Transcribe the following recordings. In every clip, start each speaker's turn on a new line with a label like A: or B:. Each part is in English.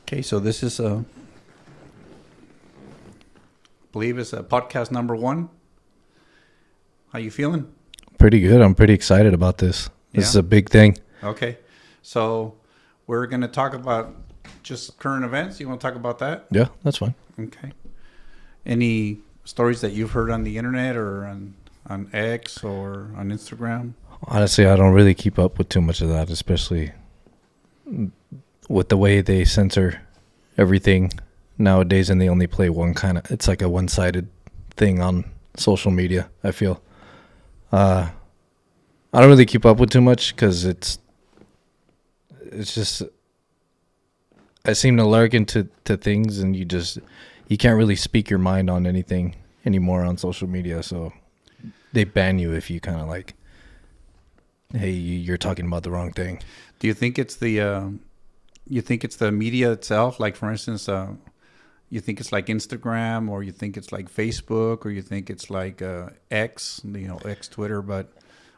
A: Okay, so this is believe it's podcast number 1. How you feeling?
B: Pretty good. I'm pretty excited about this. This is a big thing.
A: Okay, so we're going to talk about just current events. You want to talk about that?
B: Yeah, that's fine.
A: Okay. Any stories that you've heard on the internet or on X or on Instagram?
B: Honestly, I don't really keep up with too much of that, especially with the way they censor everything nowadays, and they only play one kind of. It's like a one-sided thing on social media, I feel. I don't really keep up with too much because it's just I seem to lurk into things, and you can't really speak your mind on anything anymore on social media. So they ban you if you kind of like, hey, you're talking about the wrong thing.
A: Do you think it's the media itself? Like, for instance, you think it's like Instagram, or you think it's like Facebook, or you think it's like X, X Twitter,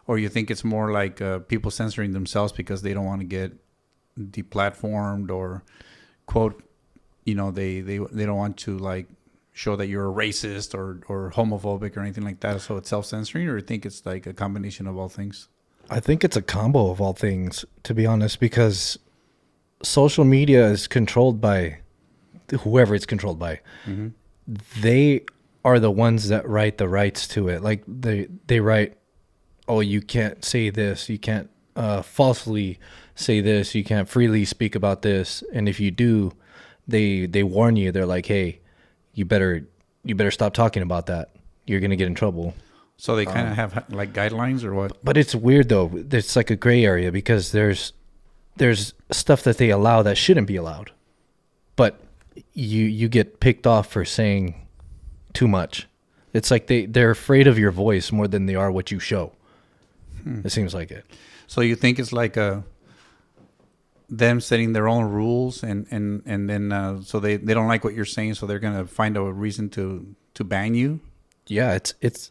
A: or you think it's more like people censoring themselves because they don't want to get deplatformed, or quote, they don't want to like show that you're a racist or homophobic or anything like that. So it's self-censoring, or you think it's like a combination of all things?
B: I think it's a combo of all things, to be honest, because social media is controlled by whoever it's controlled by. Mm-hmm. They are the ones that write the rights to it. Like they write, oh, you can't say this, you can't falsely say this, you can't freely speak about this, and if you do, they warn you. They're like, hey, you better stop talking about that. You're gonna get in trouble.
A: So they kind of have like guidelines, or what?
B: But it's weird though. It's like a gray area because there's stuff that they allow that shouldn't be allowed, but you get picked off for saying too much. It's like they're afraid of your voice more than they are what you show. It seems like it.
A: So you think it's like them setting their own rules, and then so they don't like what you're saying, so they're gonna find a reason to ban you?
B: Yeah,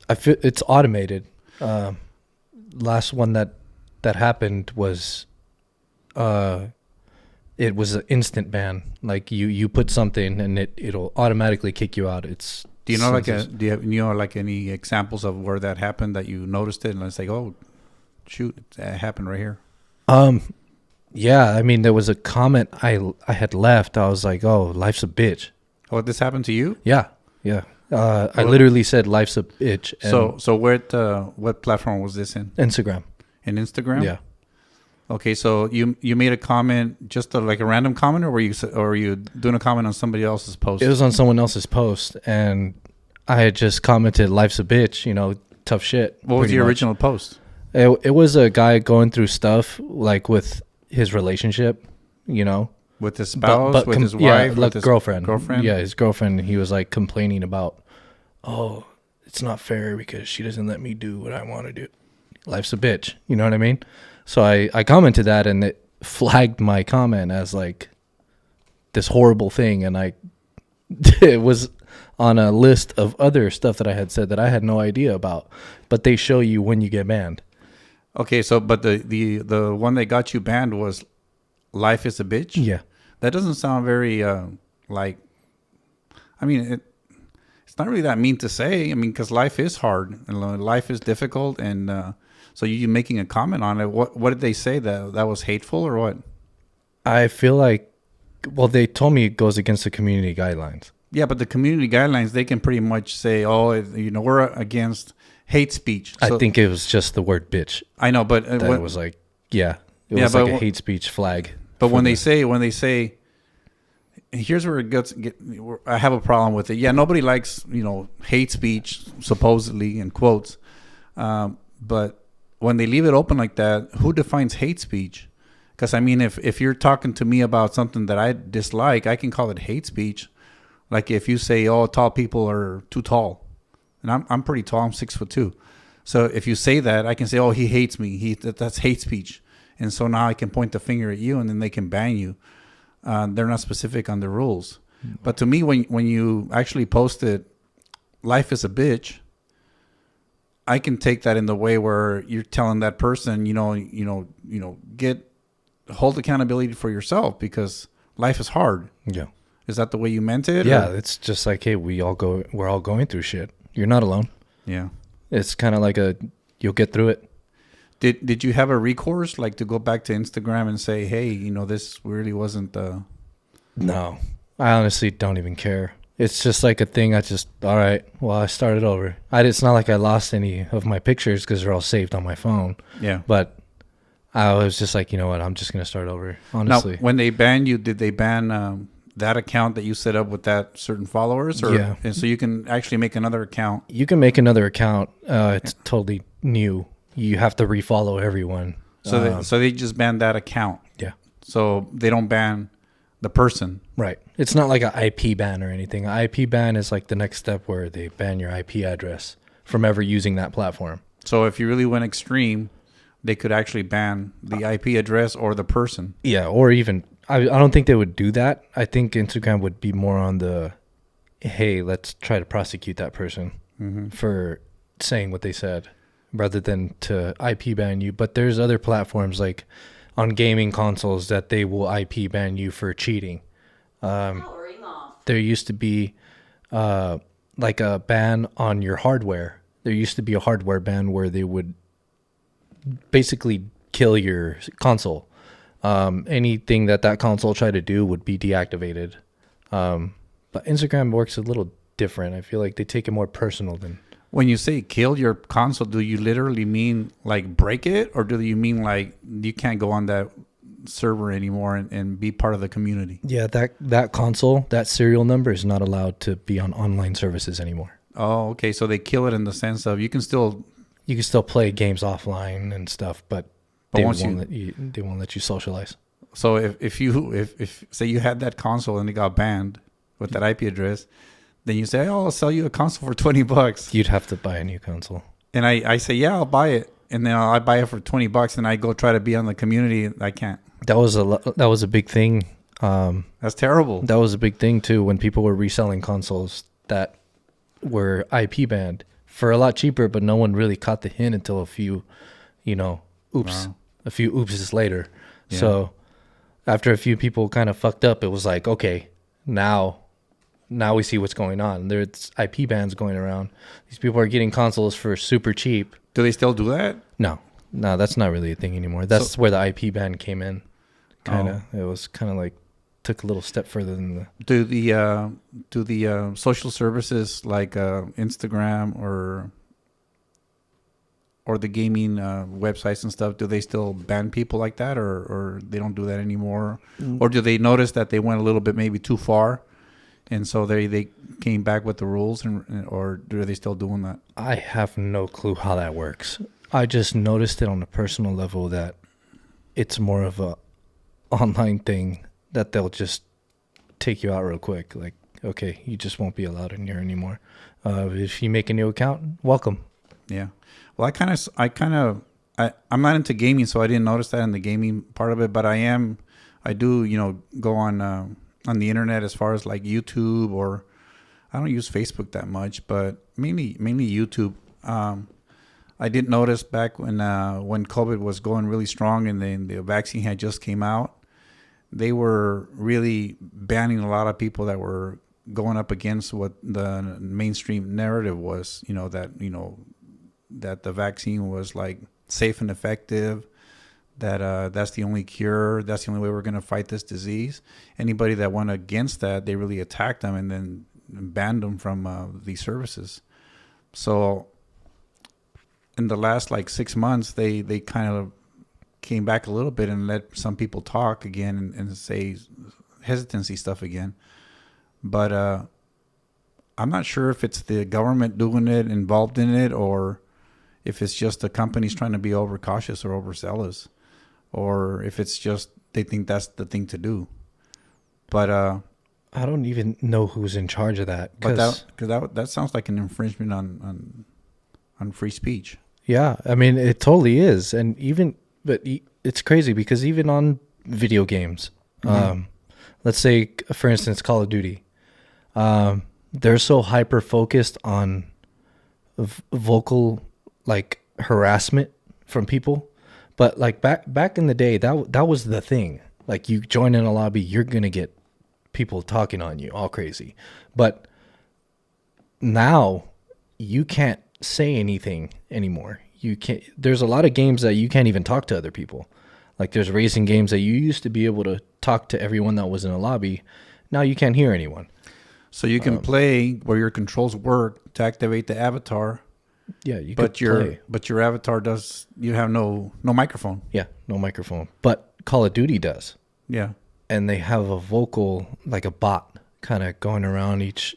B: I feel it's automated. Last one that happened was it was an instant ban. Like you put something and it'll automatically kick you out.
A: Do you know like any examples of where that happened, that you noticed it and it's like, oh shoot, it happened right here?
B: Yeah, I mean, there was a comment I had left. I was like, oh, life's a bitch.
A: Oh, this happened to you?
B: Yeah. I literally said life's a bitch.
A: So what platform was this in?
B: Instagram.
A: In Instagram?
B: Yeah.
A: Okay, so you made a comment, just like a random comment, or were you doing a comment on somebody else's post?
B: It was on someone else's post, and I had just commented, life's a bitch, tough shit.
A: What was the original post?
B: It was a guy going through stuff, like with his relationship,
A: With his spouse, with his wife?
B: Yeah, like
A: his
B: girlfriend.
A: Girlfriend?
B: Yeah, his girlfriend. He was like complaining about, oh, it's not fair because she doesn't let me do what I want to do. Life's a bitch. You know what I mean? So I commented that, and it flagged my comment as like this horrible thing. And it was on a list of other stuff that I had said that I had no idea about, but they show you when you get banned.
A: Okay, so but the one that got you banned was life is a bitch?
B: Yeah.
A: That doesn't sound very like, I mean, it's not really that mean to say. I mean, because life is hard and life is difficult, and so you making a comment on it. What did they say? That was hateful, or what?
B: I feel like, well, they told me it goes against the community guidelines.
A: Yeah, but the community guidelines, they can pretty much say, oh, we're against hate speech. So,
B: I think it was just the word bitch.
A: I know, but
B: it was like, yeah. It was like a hate speech flag.
A: But when they say, here's where it gets. I have a problem with it. Yeah, nobody likes hate speech, supposedly in quotes. But when they leave it open like that, who defines hate speech? Because I mean, if you're talking to me about something that I dislike, I can call it hate speech. Like if you say, oh, tall people are too tall, and I'm pretty tall. I'm 6'2". So if you say that, I can say, oh, he hates me. That's hate speech. And so now I can point the finger at you, and then they can ban you. They're not specific on the rules. Mm-hmm. But to me, when you actually posted, life is a bitch, I can take that in the way where you're telling that person, hold accountability for yourself, because life is hard.
B: Yeah.
A: Is that the way you meant it?
B: Yeah,
A: or?
B: it's just like, hey, we're all going through shit. You're not alone.
A: Yeah.
B: It's kind of like you'll get through it.
A: Did you have a recourse, like to go back to Instagram and say, hey, this really wasn't
B: No, I honestly don't even care. It's just like a thing. All right, well, I started over. It's not like I lost any of my pictures because they're all saved on my phone.
A: Yeah.
B: But I was just like, you know what? I'm just going to start over, honestly.
A: Now, when they banned you, did they ban that account that you set up with that certain followers? Or,
B: yeah.
A: And so you can actually make another account?
B: You can make another account. It's totally new. You have to refollow everyone.
A: So they just banned that account?
B: Yeah.
A: So they don't ban the person?
B: Right. It's not like an IP ban or anything. An IP ban is like the next step where they ban your IP address from ever using that platform.
A: So if you really went extreme, they could actually ban the IP address or the person.
B: Yeah, or even I don't think they would do that. I think Instagram would be more on the, hey, let's try to prosecute that person for saying what they said, rather than to IP ban you. But there's other platforms like on gaming consoles that they will IP ban you for cheating. There used to be like a ban on your hardware. There used to be a hardware ban where they would basically kill your console. Anything that console tried to do would be deactivated. But Instagram works a little different. I feel like they take it more personal than.
A: When you say kill your console, do you literally mean like break it, or do you mean like you can't go on that server anymore and be part of the community?
B: Yeah, that console, that serial number is not allowed to be on online services anymore.
A: Oh, okay. So they kill it in the sense of you can still
B: play games offline and stuff, but they won't let you socialize.
A: So if say you had that console and it got banned with that IP address, then you say, "Oh, I'll sell you a console for $20."
B: You'd have to buy a new console.
A: And I say, "Yeah, I'll buy it." And then I buy it for $20, and I go try to be on the community. I can't.
B: That was a big thing.
A: That's terrible.
B: That was a big thing too when people were reselling consoles that were IP banned for a lot cheaper, but no one really caught the hint until a few oopses later. Yeah. So after a few people kind of fucked up, it was like, okay, now we see what's going on. There's IP bans going around. These people are getting consoles for super cheap.
A: Do they still do that?
B: No, that's not really a thing anymore. That's where the IP ban came in. It was kind of like took a little step further than the.
A: Do the social services like Instagram or the gaming websites and stuff, do they still ban people like that, or they don't do that anymore? Or do they notice that they went a little bit maybe too far, and so they came back with the rules, or are they still doing that?
B: I have no clue how that works. I just noticed it on a personal level that it's more of a online thing that they'll just take you out real quick. Like, okay, you just won't be allowed in here anymore. If you make a new account, welcome.
A: Yeah. Well, I'm not into gaming, so I didn't notice that in the gaming part of it, but I do, go on the internet as far as like YouTube, or I don't use Facebook that much, but mainly YouTube. I did notice back when COVID was going really strong and then the vaccine had just came out, they were really banning a lot of people that were going up against what the mainstream narrative was, that the vaccine was like safe and effective, that that's the only cure, that's the only way we're going to fight this disease. Anybody that went against that, they really attacked them and then banned them from these services. So in the last like 6 months, they kind of came back a little bit and let some people talk again and say hesitancy stuff again. But I'm not sure if it's the government doing it, involved in it, or if it's just the companies trying to be overcautious or overzealous, or if it's just they think that's the thing to do. But
B: I don't even know who's in charge of that.
A: But that sounds like an infringement on free speech.
B: Yeah, I mean, it totally is. But it's crazy because even on video games, let's say, for instance, Call of Duty, they're so hyper focused on vocal like harassment from people. But like back in the day, that was the thing. Like you join in a lobby, you're gonna get people talking on you all crazy. But now you can't say anything anymore. You can't. There's a lot of games that you can't even talk to other people. Like there's racing games that you used to be able to talk to everyone that was in a lobby. Now you can't hear anyone.
A: So you can play where your controls work to activate the avatar.
B: Yeah, you
A: but
B: could
A: your
B: play.
A: but your avatar does. You have no microphone.
B: Yeah, no microphone. But Call of Duty does.
A: Yeah.
B: And they have a vocal, like a bot, kind of going around each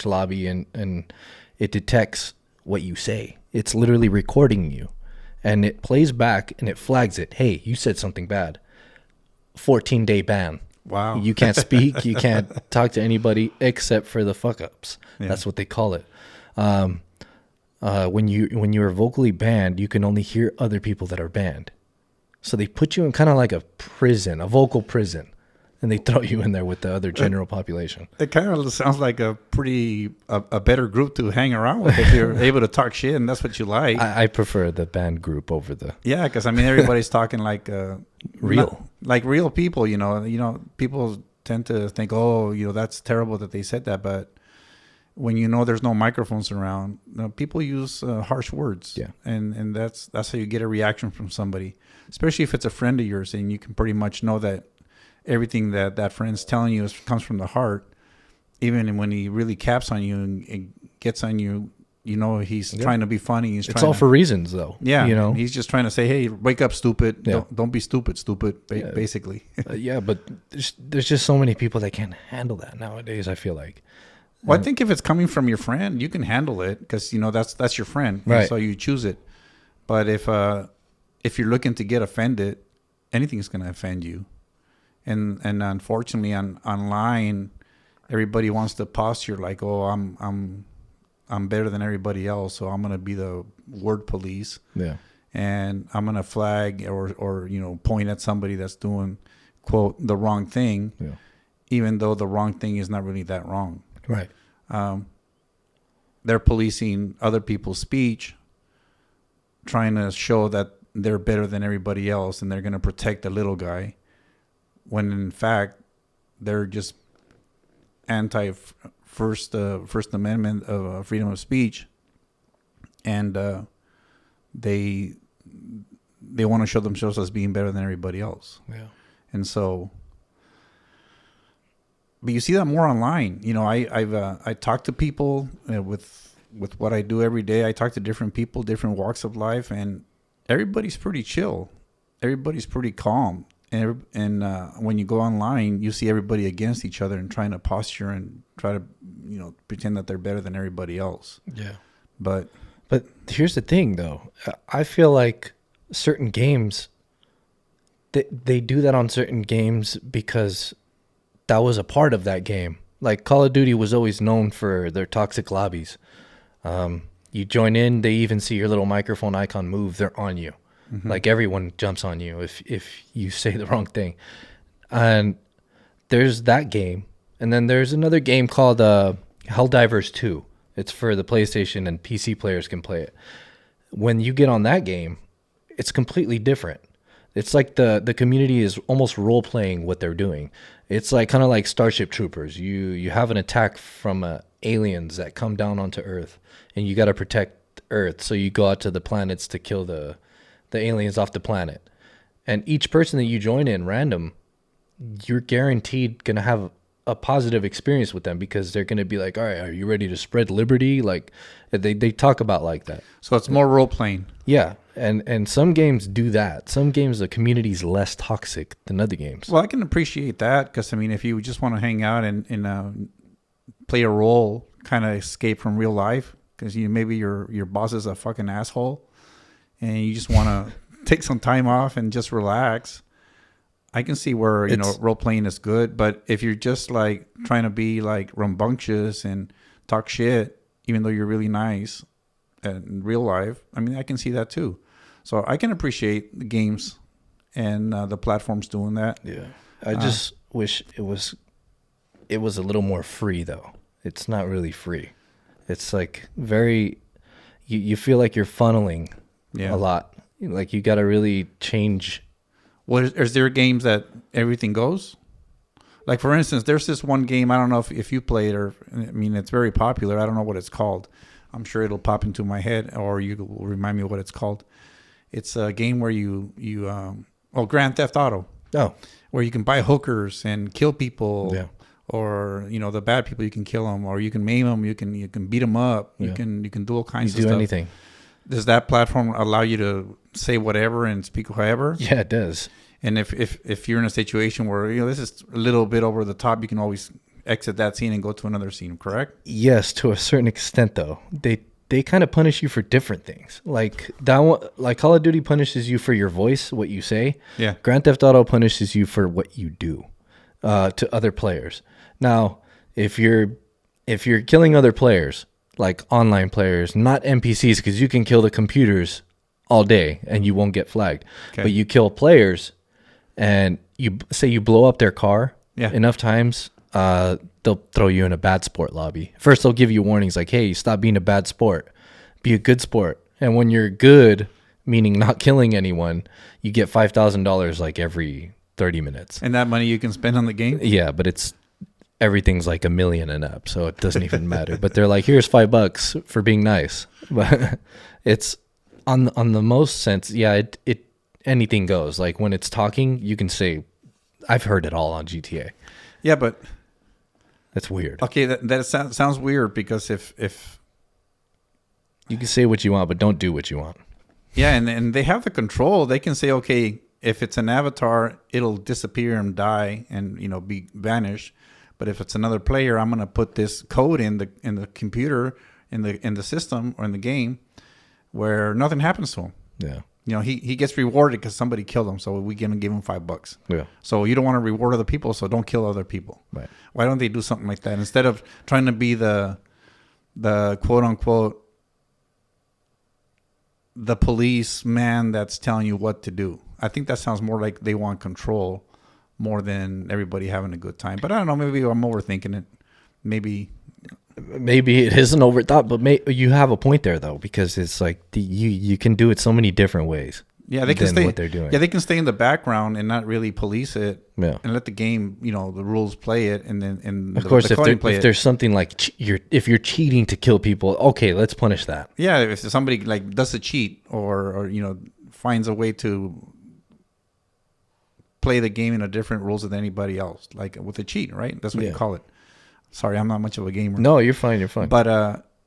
B: lobby, and it detects what you say. It's literally recording you, and it plays back and it flags it. Hey, you said something bad. 14-day ban.
A: Wow.
B: You can't speak. You can't talk to anybody except for the fuck ups.
A: Yeah.
B: That's what they call it. When you are vocally banned, you can only hear other people that are banned. So they put you in kind of like a prison, a vocal prison, and they throw you in there with the other general population.
A: It kind of sounds like a better group to hang around with if you're able to talk shit and that's what you like.
B: I prefer the band group over the
A: Yeah, because I mean everybody's talking like
B: real,
A: like real people. You know, people tend to think, oh, that's terrible that they said that, but when there's no microphones around, people use harsh words.
B: Yeah,
A: and that's how you get a reaction from somebody, especially if it's a friend of yours, and you can pretty much know that everything that friend's telling you comes from the heart. Even when he really caps on you and gets on you, he's trying to be funny.
B: It's all for reasons, though.
A: Yeah, he's just trying to say, "Hey, wake up, stupid!
B: Yeah.
A: Don't be stupid, basically."
B: Yeah, but there's just so many people that can't handle that nowadays. I feel like.
A: Well, I think if it's coming from your friend, you can handle it because that's your friend,
B: right?
A: So you choose it. But if you're looking to get offended, anything's going to offend you, and unfortunately, online, everybody wants to posture like, oh, I'm better than everybody else, so I'm going to be the word police.
B: Yeah.
A: And I'm going to flag or point at somebody that's doing, quote, the wrong thing, even though the wrong thing is not really that wrong.
B: Right.
A: They're policing other people's speech, trying to show that they're better than everybody else and they're going to protect the little guy, when in fact they're just anti First Amendment of freedom of speech, and they want to show themselves as being better than everybody else.
B: Yeah.
A: And so, but you see that more online. I talk to people with what I do every day. I talk to different people, different walks of life, and everybody's pretty chill. Everybody's pretty calm. And when you go online, you see everybody against each other and trying to posture and try to, pretend that they're better than everybody else.
B: Yeah.
A: But
B: here's the thing, though. I feel like certain games, they do that on certain games because that was a part of that game. Like Call of Duty was always known for their toxic lobbies. You join in, they even see your little microphone icon move, they're on you. Mm-hmm. Like everyone jumps on you if you say the wrong thing. And there's that game. And then there's another game called Helldivers 2. It's for the PlayStation, and PC players can play it. When you get on that game, it's completely different. It's like the community is almost role-playing what they're doing. It's like kind of like Starship Troopers. You have an attack from aliens that come down onto Earth, and you got to protect Earth. So you go out to the planets to kill the aliens off the planet. And each person that you join in random, you're guaranteed going to have a positive experience with them, because they're going to be like, all right, are you ready to spread liberty? Like they talk about like that.
A: So it's more role playing.
B: Yeah. And some games do that. Some games, the community is less toxic than other games.
A: Well, I can appreciate that, because I mean, if you just want to hang out and play a role, kind of escape from real life, because maybe your boss is a fucking asshole, and you just want to take some time off and just relax, I can see where role playing is good. But if you're just like trying to be like rambunctious and talk shit, even though you're really nice in real life, I mean, I can see that too. So I can appreciate the games and the platforms doing that.
B: Yeah, I just wish it was a little more free, though. It's not really free. It's like very, you feel like you're funneling a lot. Like you got to really change
A: Well, is there games that everything goes? Like, for instance, there's this one game. I don't know if you play it or, I mean, it's very popular. I don't know what it's called. I'm sure it'll pop into my head, or you will remind me what it's called. It's a game where Grand Theft Auto,
B: Oh,
A: where you can buy hookers and kill people.
B: yeah.
A: Or the bad people, you can kill them, or you can maim them. You can beat them up.
B: Yeah.
A: You can do all kinds
B: You
A: of
B: do
A: stuff.
B: anything.
A: Does that platform allow you to say whatever and speak however?
B: Yeah, it does.
A: And if you're in a situation where this is a little bit over the top, you can always exit that scene and go to another scene. Correct?
B: Yes, to a certain extent, though. They kind of punish you for different things. Like that one, like Call of Duty punishes you for your voice, what you say.
A: Yeah.
B: Grand Theft Auto punishes you for what you do to other players. Now, if you're killing other players, like online players, not NPCs, because you can kill the computers all day and you won't get flagged.
A: Okay.
B: But you kill players, and you say you blow up their car enough times, they'll throw you in a bad sport lobby. First, they'll give you warnings like, hey, stop being a bad sport. Be a good sport. And when you're good, meaning not killing anyone, you get $5,000 like every 30 minutes.
A: And that money you can spend on the game?
B: Yeah, but everything like $1 million and up, so it doesn't even matter. But they're like, here's $5 for being nice. But it's on the most sense, yeah, it anything goes. Like when it's talking, you can say, I've heard it all on GTA.
A: Yeah, but
B: That's weird.
A: okay, that sounds weird, because if
B: You can say what you want, but don't do what you want.
A: yeah, and they have the control. They can say, okay, if it's an avatar, it'll disappear and die and be vanished. But if it's another player, I'm gonna put this code in the computer, in the system, or in the game, where nothing happens to him.
B: Yeah.
A: He gets rewarded because somebody killed him, so we gonna give him $5.
B: Yeah.
A: So you don't want to reward other people, so don't kill other people.
B: Right.
A: Why don't they do something like that instead of trying to be the quote unquote the policeman that's telling you what to do? I think that sounds more like they want control more than everybody having a good time. But I don't know. Maybe I'm overthinking it. Maybe
B: Maybe it is an overthought, but you have a point there though, because it's like you can do it so many different ways.
A: yeah, they can
B: than
A: stay.
B: what they're doing.
A: Yeah, they can stay in the background and not really police it.
B: Yeah.
A: And let the game, the rules play it, and then
B: Of course,
A: the coding play
B: if
A: it.
B: there's something like if you're cheating to kill people, okay, let's punish that.
A: Yeah, if somebody like does a cheat or finds a way to play the game in a different rules than anybody else, like with a cheat, right? That's what you
B: Yeah.
A: call it. Sorry, I'm not much of a gamer.
B: No, you're fine. You're fine.
A: But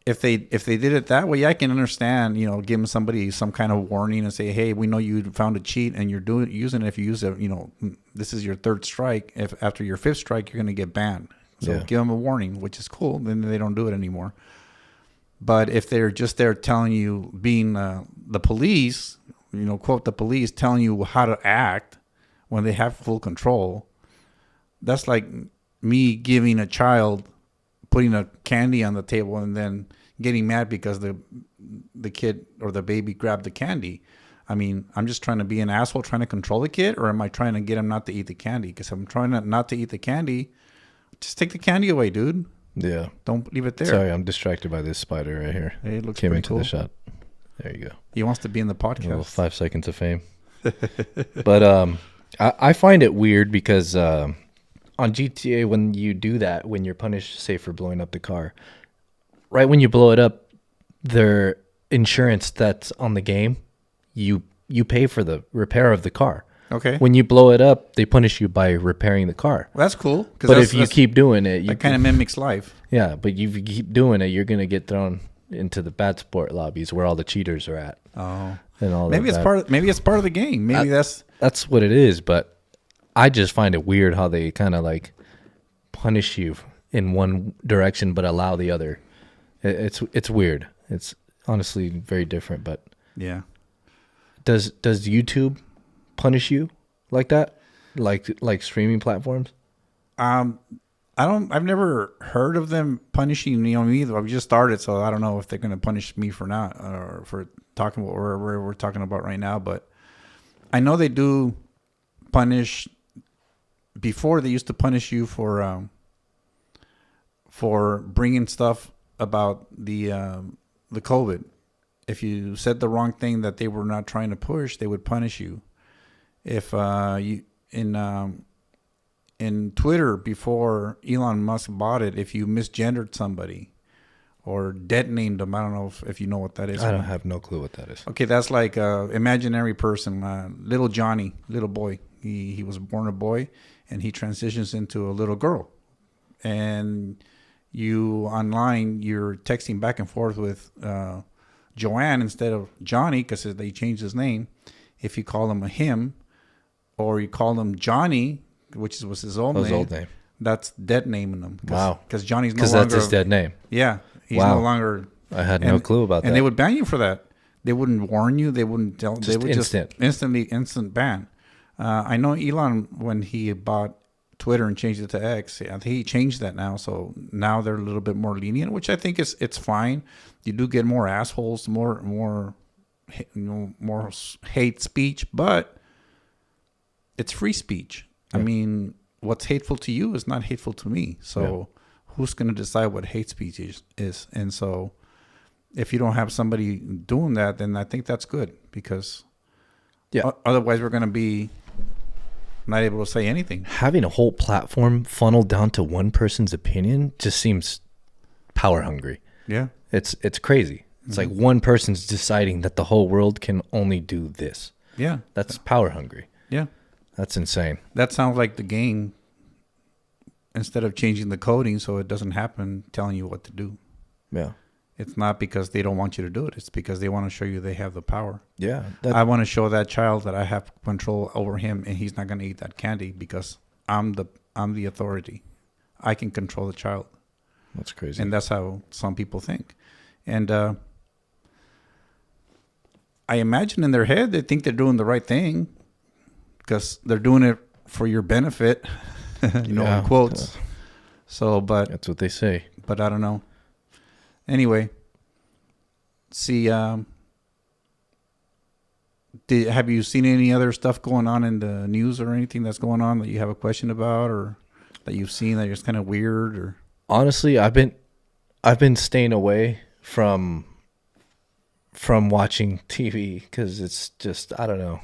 A: if they did it that way, I can understand, giving somebody some kind of warning and say, hey, we know you found a cheat and you're using it. If you use it, this is your third strike. If after your fifth strike, you're going to get banned. So give them a warning, which is cool. Then they don't do it anymore. But if they're just there telling you, being the police, quote the police, telling you how to act when they have full control, that's like me giving a child, putting a candy on the table and then getting mad because the kid or the baby grabbed the candy. I mean, I'm just trying to be an asshole trying to control the kid, or am I trying to get him not to eat the candy? Because if I'm trying not to eat the candy, just take the candy away, dude.
B: Yeah.
A: Don't leave it there.
B: Sorry, I'm distracted by this spider right here.
A: Hey, it looks
B: Came
A: pretty
B: into
A: cool.
B: the shot. There you go.
A: He wants to be in the
B: A little
A: podcast.
B: 5 seconds of fame. But I find it weird because on GTA, when you do that, when you're punished, say for blowing up the car, right when you blow it up, their insurance that's on the game, you pay for the repair of the car.
A: Okay.
B: When you blow it up, they punish you by repairing the car.
A: Well, that's cool.
B: But if you keep doing it,
A: that kind of mimics life.
B: yeah, but if you keep doing it, you're gonna get thrown into the bad sport lobbies where all the cheaters are at.
A: Oh.
B: And all
A: Maybe it's part of the game. Maybe
B: that's what it is, but I just find it weird how they kind of like punish you in one direction but allow the other. It's weird. It's honestly very different, but
A: yeah.
B: does YouTube punish you like that? Like streaming platforms?
A: I've never heard of them punishing me either. I've just started, so I don't know if they're going to punish me for not, or for talking about where we're talking about right now. But I know they do punish. Before, they used to punish you for bringing stuff about the COVID. If you said the wrong thing that they were not trying to push, they would punish you. If you in Twitter before Elon Musk bought it, if you misgendered somebody or dead named them, I don't know if you know what that is.
B: I don't have no clue what that is.
A: Okay, that's like a imaginary person, little Johnny, little boy. He was born a boy, and he transitions into a little girl. And you online, you're texting back and forth with Joanne instead of Johnny because they changed his name. If you call him a him, or you call him Johnny, which was his old name, that's dead naming him.
B: Wow.
A: Because Johnny's no longer...
B: Because that's his dead name.
A: Yeah. He's
B: wow.
A: no longer...
B: I had no clue about that.
A: And they would ban you for that. They wouldn't warn you. They wouldn't tell.
B: Just
A: they would instant ban. I know Elon, when he bought Twitter and changed it to X, I think he changed that now. So now they're a little bit more lenient, which I think it's fine. You do get more assholes, more hate speech, but it's free speech. Yeah. I mean, what's hateful to you is not hateful to me. So who's going to decide what hate speech is? And so if you don't have somebody doing that, then I think that's good, because otherwise we're going to be not able to say anything.
B: Having a whole platform funneled down to one person's opinion just seems power hungry.
A: Yeah.
B: It's crazy. It's like one person's deciding that the whole world can only do this.
A: Yeah.
B: That's power hungry.
A: Yeah.
B: That's insane.
A: That sounds like the game, instead of changing the coding so it doesn't happen, telling you what to do.
B: Yeah.
A: It's not because they don't want you to do it. It's because they want to show you they have the power.
B: Yeah.
A: I want to show that child that I have control over him, and he's not going to eat that candy because I'm the authority. I can control the child.
B: That's crazy.
A: And that's how some people think. And I imagine in their head they think they're doing the right thing because they're doing it for your benefit, in quotes. So, but
B: that's what they say.
A: But I don't know. Anyway, see, have you seen any other stuff going on in the news or anything that's going on that you have a question about, or that you've seen that is kind of weird? Or
B: honestly, I've been staying away from watching TV because it's just, I don't know.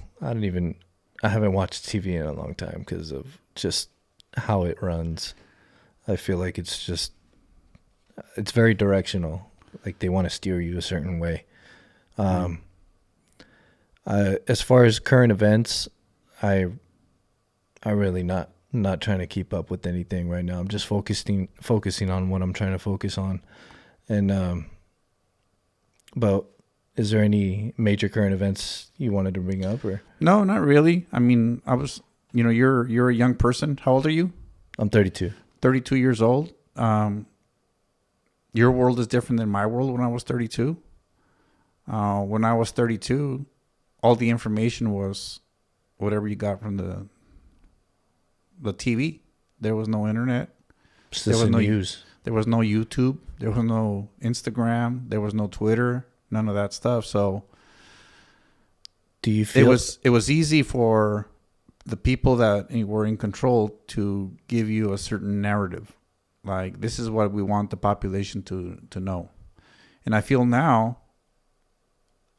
B: I haven't watched TV in a long time because of just how it runs. I feel like it's very directional. Like they want to steer you a certain way. As far as current events, I really not trying to keep up with anything right now. I'm just focusing on what I'm trying to focus on. And but is there any major current events you wanted to bring up, or? No,
A: not really. I mean, you're a young person. How old are you?
B: I'm 32.
A: 32 years old. Your world is different than my world when I was 32. When I was 32, all the information was whatever you got from the TV. There was no internet.
B: There was no news.
A: There was no YouTube. There was no Instagram. There was no Twitter. None of that stuff. So
B: do you feel
A: it was easy for the people that were in control to give you a certain narrative. Like, this is what we want the population to know. And I feel now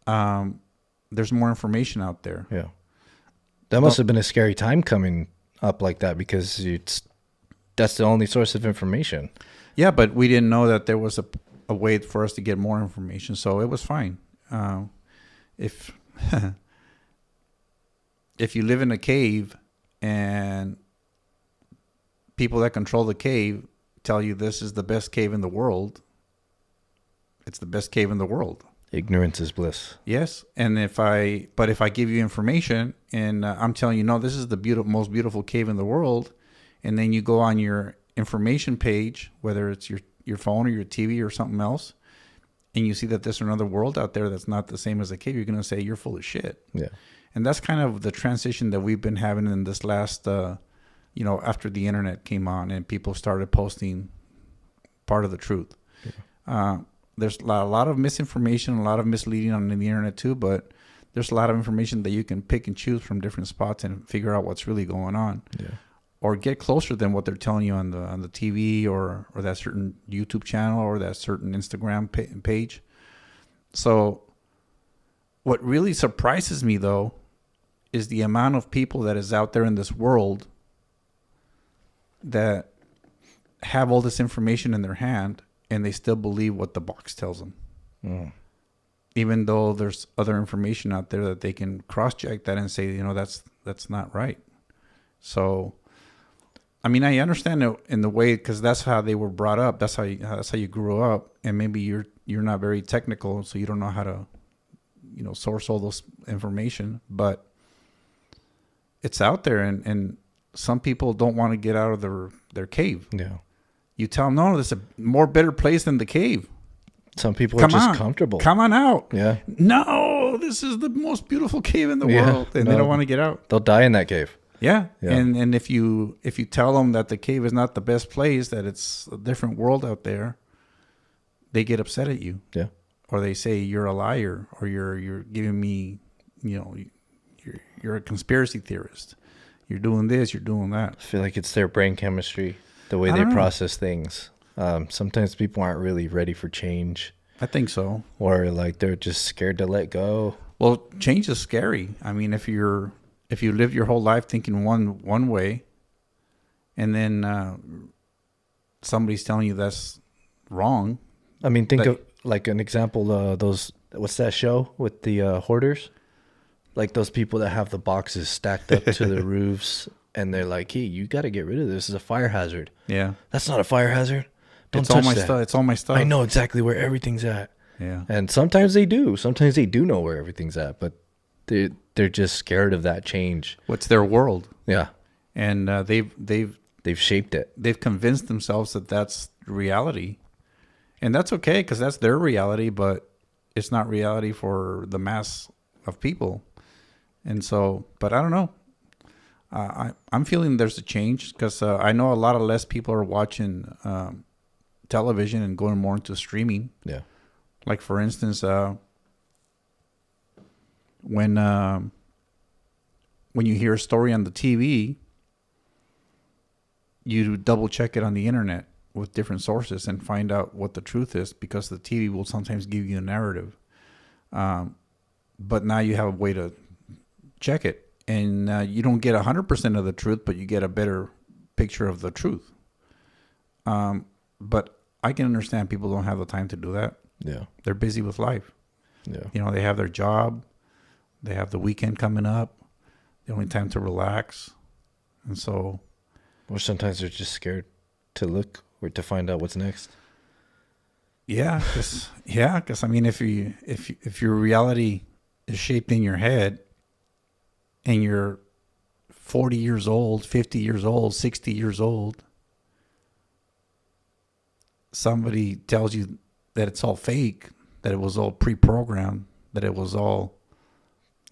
A: there's more information out there.
B: Yeah. That must have been a scary time coming up like that, because that's the only source of information.
A: Yeah, but we didn't know that there was a way for us to get more information, so it was fine. If if you live in a cave and people that control the cave tell you this is the best cave in the world, it's the best cave in the world.
B: Ignorance is bliss.
A: Yes, and if I give you information and I'm telling you, no, this is the most beautiful cave in the world, and then you go on your information page, whether it's your phone or your TV or something else, and you see that there's another world out there that's not the same as a cave, you're going to say you're full of shit.
B: Yeah. And
A: that's kind of the transition that we've been having in this last, after the internet came on and people started posting part of the truth. Yeah. There's a lot of misinformation, a lot of misleading on the internet too, but there's a lot of information that you can pick and choose from different spots and figure out what's really going on. Yeah. Or get closer than what they're telling you on the TV or that certain YouTube channel or that certain Instagram page. So what really surprises me, though, is the amount of people that is out there in this world that have all this information in their hand and they still believe what the box tells them.
B: Mm.
A: Even though there's other information out there that they can cross-check that and say, you know, that's not right. So, I mean, I understand it in the way, because that's how they were brought up. That's how you grew up, and maybe you're not very technical, so you don't know how to, you know, source all those information. But it's out there, and some people don't want to get out of their cave.
B: Yeah.
A: You tell them, no, there's a more better place than the cave.
B: Some people are just comfortable.
A: Come on out.
B: Yeah.
A: No, this is the most beautiful cave in the world, and they don't want to get out.
B: They'll die in that cave.
A: Yeah.
B: Yeah.
A: And if you tell them that the cave is not the best place, that it's a different world out there, they get upset at you.
B: Yeah.
A: Or they say you're a liar, or you're giving me, you know, you're a conspiracy theorist. You're doing this, you're doing that.
B: I feel like it's their brain chemistry, the way they process things. Sometimes people aren't really ready for change.
A: I think so.
B: Or like they're just scared to let go.
A: Well, change is scary. I mean, if you live your whole life thinking one way, and then somebody's telling you that's wrong.
B: I mean, think of like an example. Those, what's that show with the hoarders? Like those people that have the boxes stacked up to the roofs, and they're like, "Hey, you got to get rid of this. This is a fire hazard."
A: Yeah,
B: that's not a fire hazard. Don't
A: it's
B: touch
A: all my
B: that.
A: stuff. It's all my stuff.
B: I know exactly where everything's at.
A: Yeah,
B: and sometimes they do. Sometimes they do know where everything's at, but they're just scared of that change.
A: What's their world?
B: Yeah,
A: and they've
B: shaped it.
A: They've convinced themselves that that's reality, and that's okay because that's their reality. But it's not reality for the mass of people. And so, but I don't know. I'm feeling there's a change because I know a lot of less people are watching television and going more into streaming.
B: Yeah.
A: Like for instance, when you hear a story on the TV, you double check it on the internet with different sources and find out what the truth is, because the TV will sometimes give you a narrative. But now you have a way to check it, and you don't get 100% of the truth, but you get a better picture of the truth. But I can understand people don't have the time to do that.
B: Yeah.
A: They're busy with life.
B: Yeah.
A: You know, they have their job, they have the weekend coming up, the only time to relax. And so,
B: or sometimes they're just scared to look or to find out what's next.
A: Yeah, because I mean, if your reality is shaped in your head, and you're 40 years old, 50 years old, 60 years old, somebody tells you that it's all fake, that it was all pre-programmed, that it was all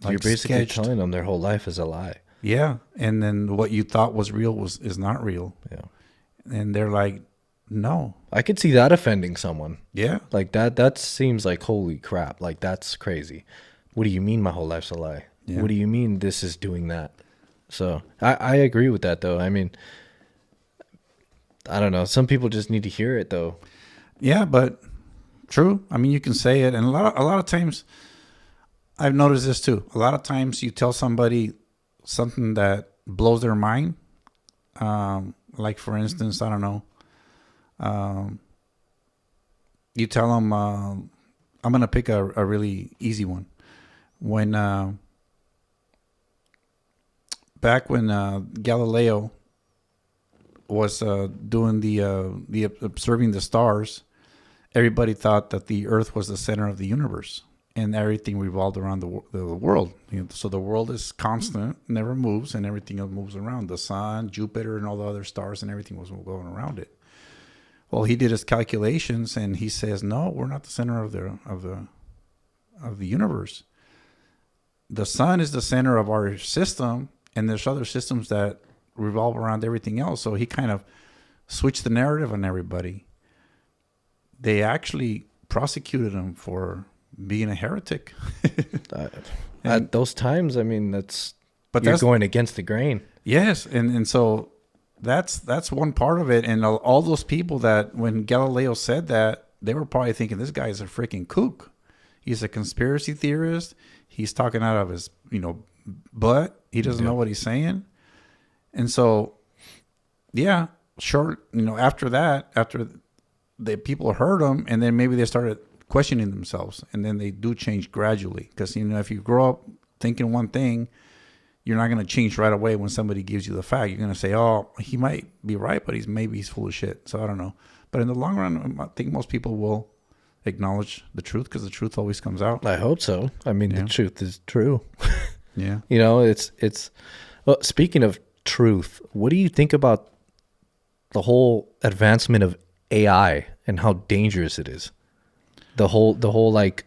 A: like
B: you're basically
A: sketched.
B: telling them their whole life is a lie.
A: Yeah, and then what you thought was real is not real.
B: Yeah.
A: And they're like, no.
B: I could see that offending someone.
A: Yeah.
B: Like that seems like, holy crap, like that's crazy. What do you mean my whole life's a lie? Yeah. What do you mean this is doing that? So I agree with that, though. I mean, I don't know. Some people just need to hear it, though.
A: Yeah, but true. I mean, you can say it, and a lot of times, I've noticed this too. A lot of times, you tell somebody something that blows their mind. Like for instance, I don't know. You tell them, I'm gonna pick a really easy one. When back when Galileo was doing the observing the stars, everybody thought that the Earth was the center of the universe, and everything revolved around the world. You know, so the world is constant, never moves, and everything else moves around. The sun, Jupiter, and all the other stars, and everything was going around it. Well, he did his calculations, and he says, "No, we're not the center of the universe. The sun is the center of our system, and there's other systems that revolve around everything else." So he kind of switched the narrative on everybody. They actually prosecuted him for being a heretic.
B: At those times, I mean, you're going against the grain.
A: Yes, and so that's one part of it. And all those people that when Galileo said that, they were probably thinking, this guy is a freaking kook. He's a conspiracy theorist. He's talking out of his, but he doesn't know what he's saying. And so, yeah, short, after that, after the people heard him, and then maybe they started questioning themselves, and then they do change gradually. Because, if you grow up thinking one thing, you're not going to change right away when somebody gives you the fact. You're going to say, oh, he might be right, but he's full of shit. So I don't know. But in the long run, I think most people will acknowledge the truth, because the truth always comes out.
B: I hope so. I mean, the truth is true.
A: Yeah.
B: It's well, speaking of truth, what do you think about the whole advancement of AI and how dangerous it is? The whole like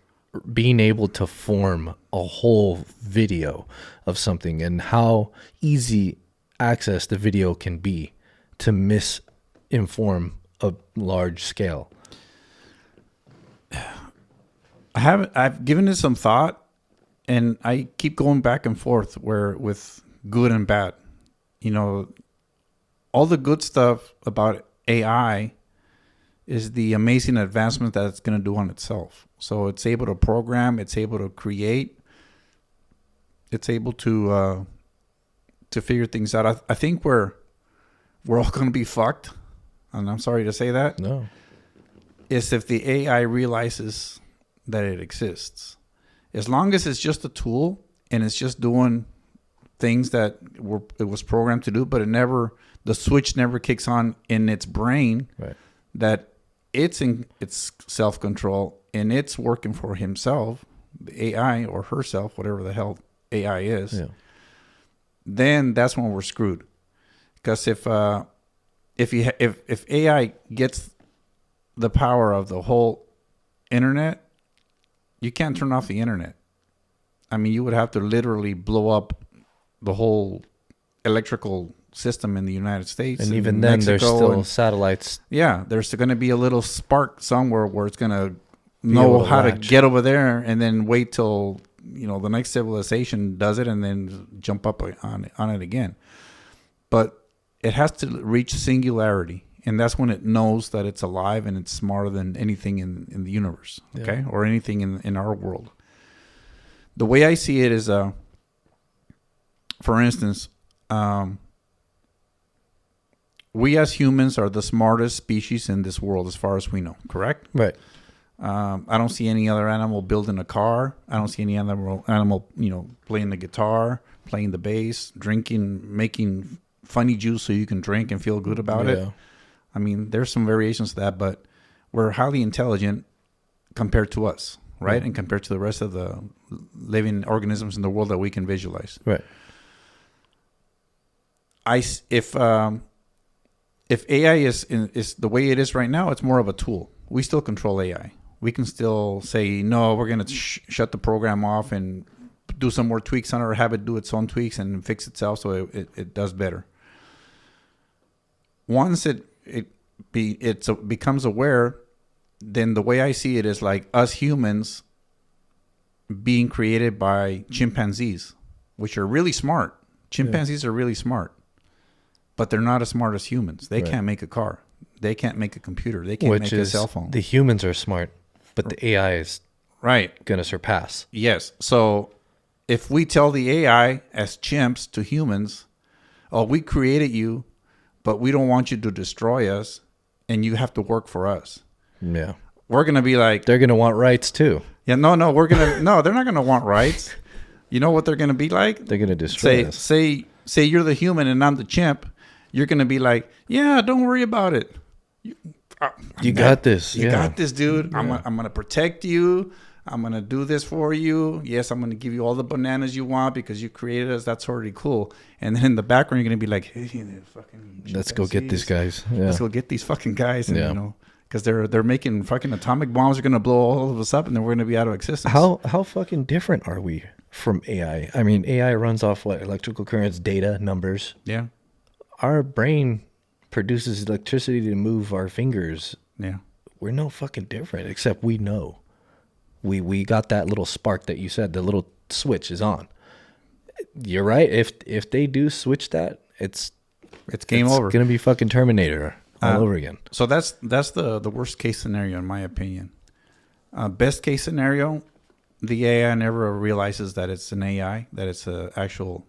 B: being able to form a whole video of something, and how easy access the video can be to misinform a large scale.
A: I've given it some thought, and I keep going back and forth with good and bad. All the good stuff about AI is the amazing advancement that it's going to do on itself. So it's able to program, it's able to create, it's able to figure things out. I think we're all going to be fucked, and I'm sorry to say that.
B: No,
A: is if the AI realizes that it exists. As long as it's just a tool and it's just doing things that it was programmed to do, but the switch never kicks on in its brain,
B: right,
A: that it's in its self-control and it's working for himself, the AI or herself, whatever the hell AI is, then that's when we're screwed. Because if AI gets the power of the whole internet, you can't turn off the internet. I mean, you would have to literally blow up the whole electrical system in the United States.
B: and even then,
A: Mexico,
B: there's still satellites.
A: Yeah, there's going to be a little spark somewhere where it's going to know how to get over there, and then wait till the next civilization does it, and then jump up on it again. But it has to reach singularity, and that's when it knows that it's alive and it's smarter than anything in the universe, okay, or anything in our world. The way I see it is, for instance, we as humans are the smartest species in this world as far as we know, correct?
B: Right.
A: I don't see any other animal building a car. I don't see any other animal, playing the guitar, playing the bass, drinking, making funny juice so you can drink and feel good about it. I mean, there's some variations to that, but we're highly intelligent compared to us, right? And compared to the rest of the living organisms in the world that we can visualize.
B: Right.
A: If AI is the way it is right now, it's more of a tool. We still control AI. We can still say, no, we're going to shut the program off and do some more tweaks on it, or have it do its own tweaks and fix itself so it does better. Once it becomes aware, then the way I see it is like us humans being created by chimpanzees, which are really smart. Chimpanzees are really smart, but they're not as smart as humans. They can't make a car. They can't make a computer. They can't make a cell phone.
B: The humans are smart, but the AI is going to surpass.
A: Yes. So if we tell the AI as chimps to humans, oh, we created you, but we don't want you to destroy us, and you have to work for us.
B: Yeah.
A: We're going to be like...
B: They're going to want rights too.
A: Yeah, no, they're not going to want rights. You know what they're going to be like?
B: They're going to destroy us.
A: Say you're the human and I'm the chimp. You're going to be like, yeah, don't worry about it.
B: You got this.
A: You got this, dude. Yeah. I'm going to protect you. I'm going to do this for you. Yes, I'm going to give you all the bananas you want because you created us. That's already cool. And then in the background, you're going to be like, hey, fucking
B: let's go get these guys. Yeah.
A: Let's go get these fucking guys. And, because they're making fucking atomic bombs. Are going to blow all of us up, and then we're going to be out of existence.
B: How fucking different are we from AI? I mean, AI runs off what? Electrical currents, data, numbers.
A: Yeah.
B: Our brain produces electricity to move our fingers.
A: Yeah.
B: We're no fucking different, except we know. We got that little spark that you said, the little switch is on. You're right. If they do switch that, it's game over. It's going to be fucking Terminator all over again.
A: So that's the worst case scenario in my opinion. Best case scenario, the AI never realizes that it's an AI, that it's a actual.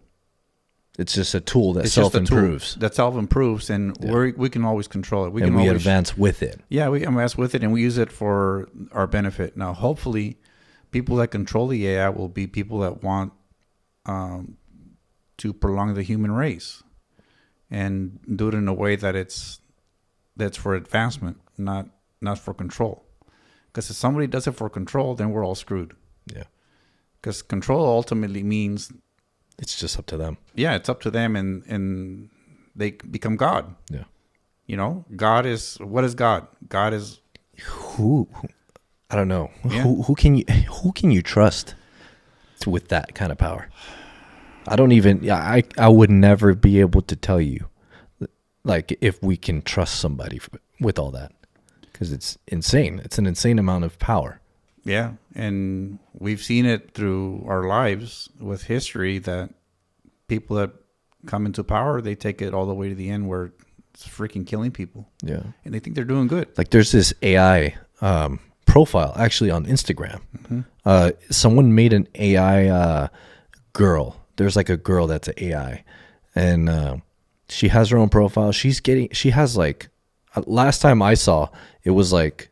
B: It's just a tool that
A: It's just a tool
B: self-improves.
A: that self-improves, and we can always control it. We
B: and
A: can
B: we
A: always
B: advance with it.
A: Yeah, we advance with it, and we use it for our benefit. Now, hopefully, people that control the AI will be people that want to prolong the human race, and do it in a way that's for advancement, not for control. Because if somebody does it for control, then we're all screwed.
B: Yeah.
A: Because control ultimately means,
B: It's just up to them.
A: yeah, it's up to them, and they become God.
B: Yeah.
A: You know, what is God? God is
B: Who I don't know.
A: Yeah.
B: Who can you trust with that kind of power? I don't even. Yeah, I would never be able to tell you, like, if we can trust somebody with all that, because it's insane. It's an insane amount of power.
A: Yeah, and we've seen it through our lives with history that people that come into power, they take it all the way to the end where it's freaking killing people,
B: Yeah.
A: and they think they're doing good.
B: Like, there's this AI profile actually on Instagram. Someone made an AI girl. There's like a girl that's an AI, and she has her own profile. She has like, last time I saw, it was like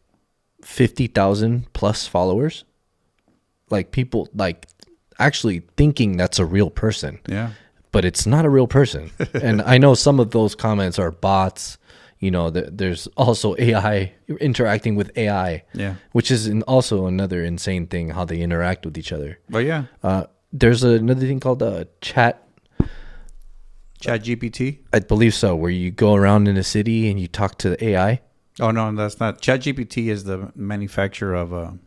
B: 50,000 plus followers. Like, people like actually thinking that's a real person.
A: Yeah,
B: But it's not a real person. And I know some of those comments are bots. You know, there's also AI interacting with AI.
A: Yeah.
B: Which is also another insane thing, how they interact with each other.
A: But yeah,
B: There's another thing called chat.
A: Chat GPT.
B: I believe so, where you go around in a city and you talk to the AI.
A: Oh no, that's not. Chat GPT is the manufacturer of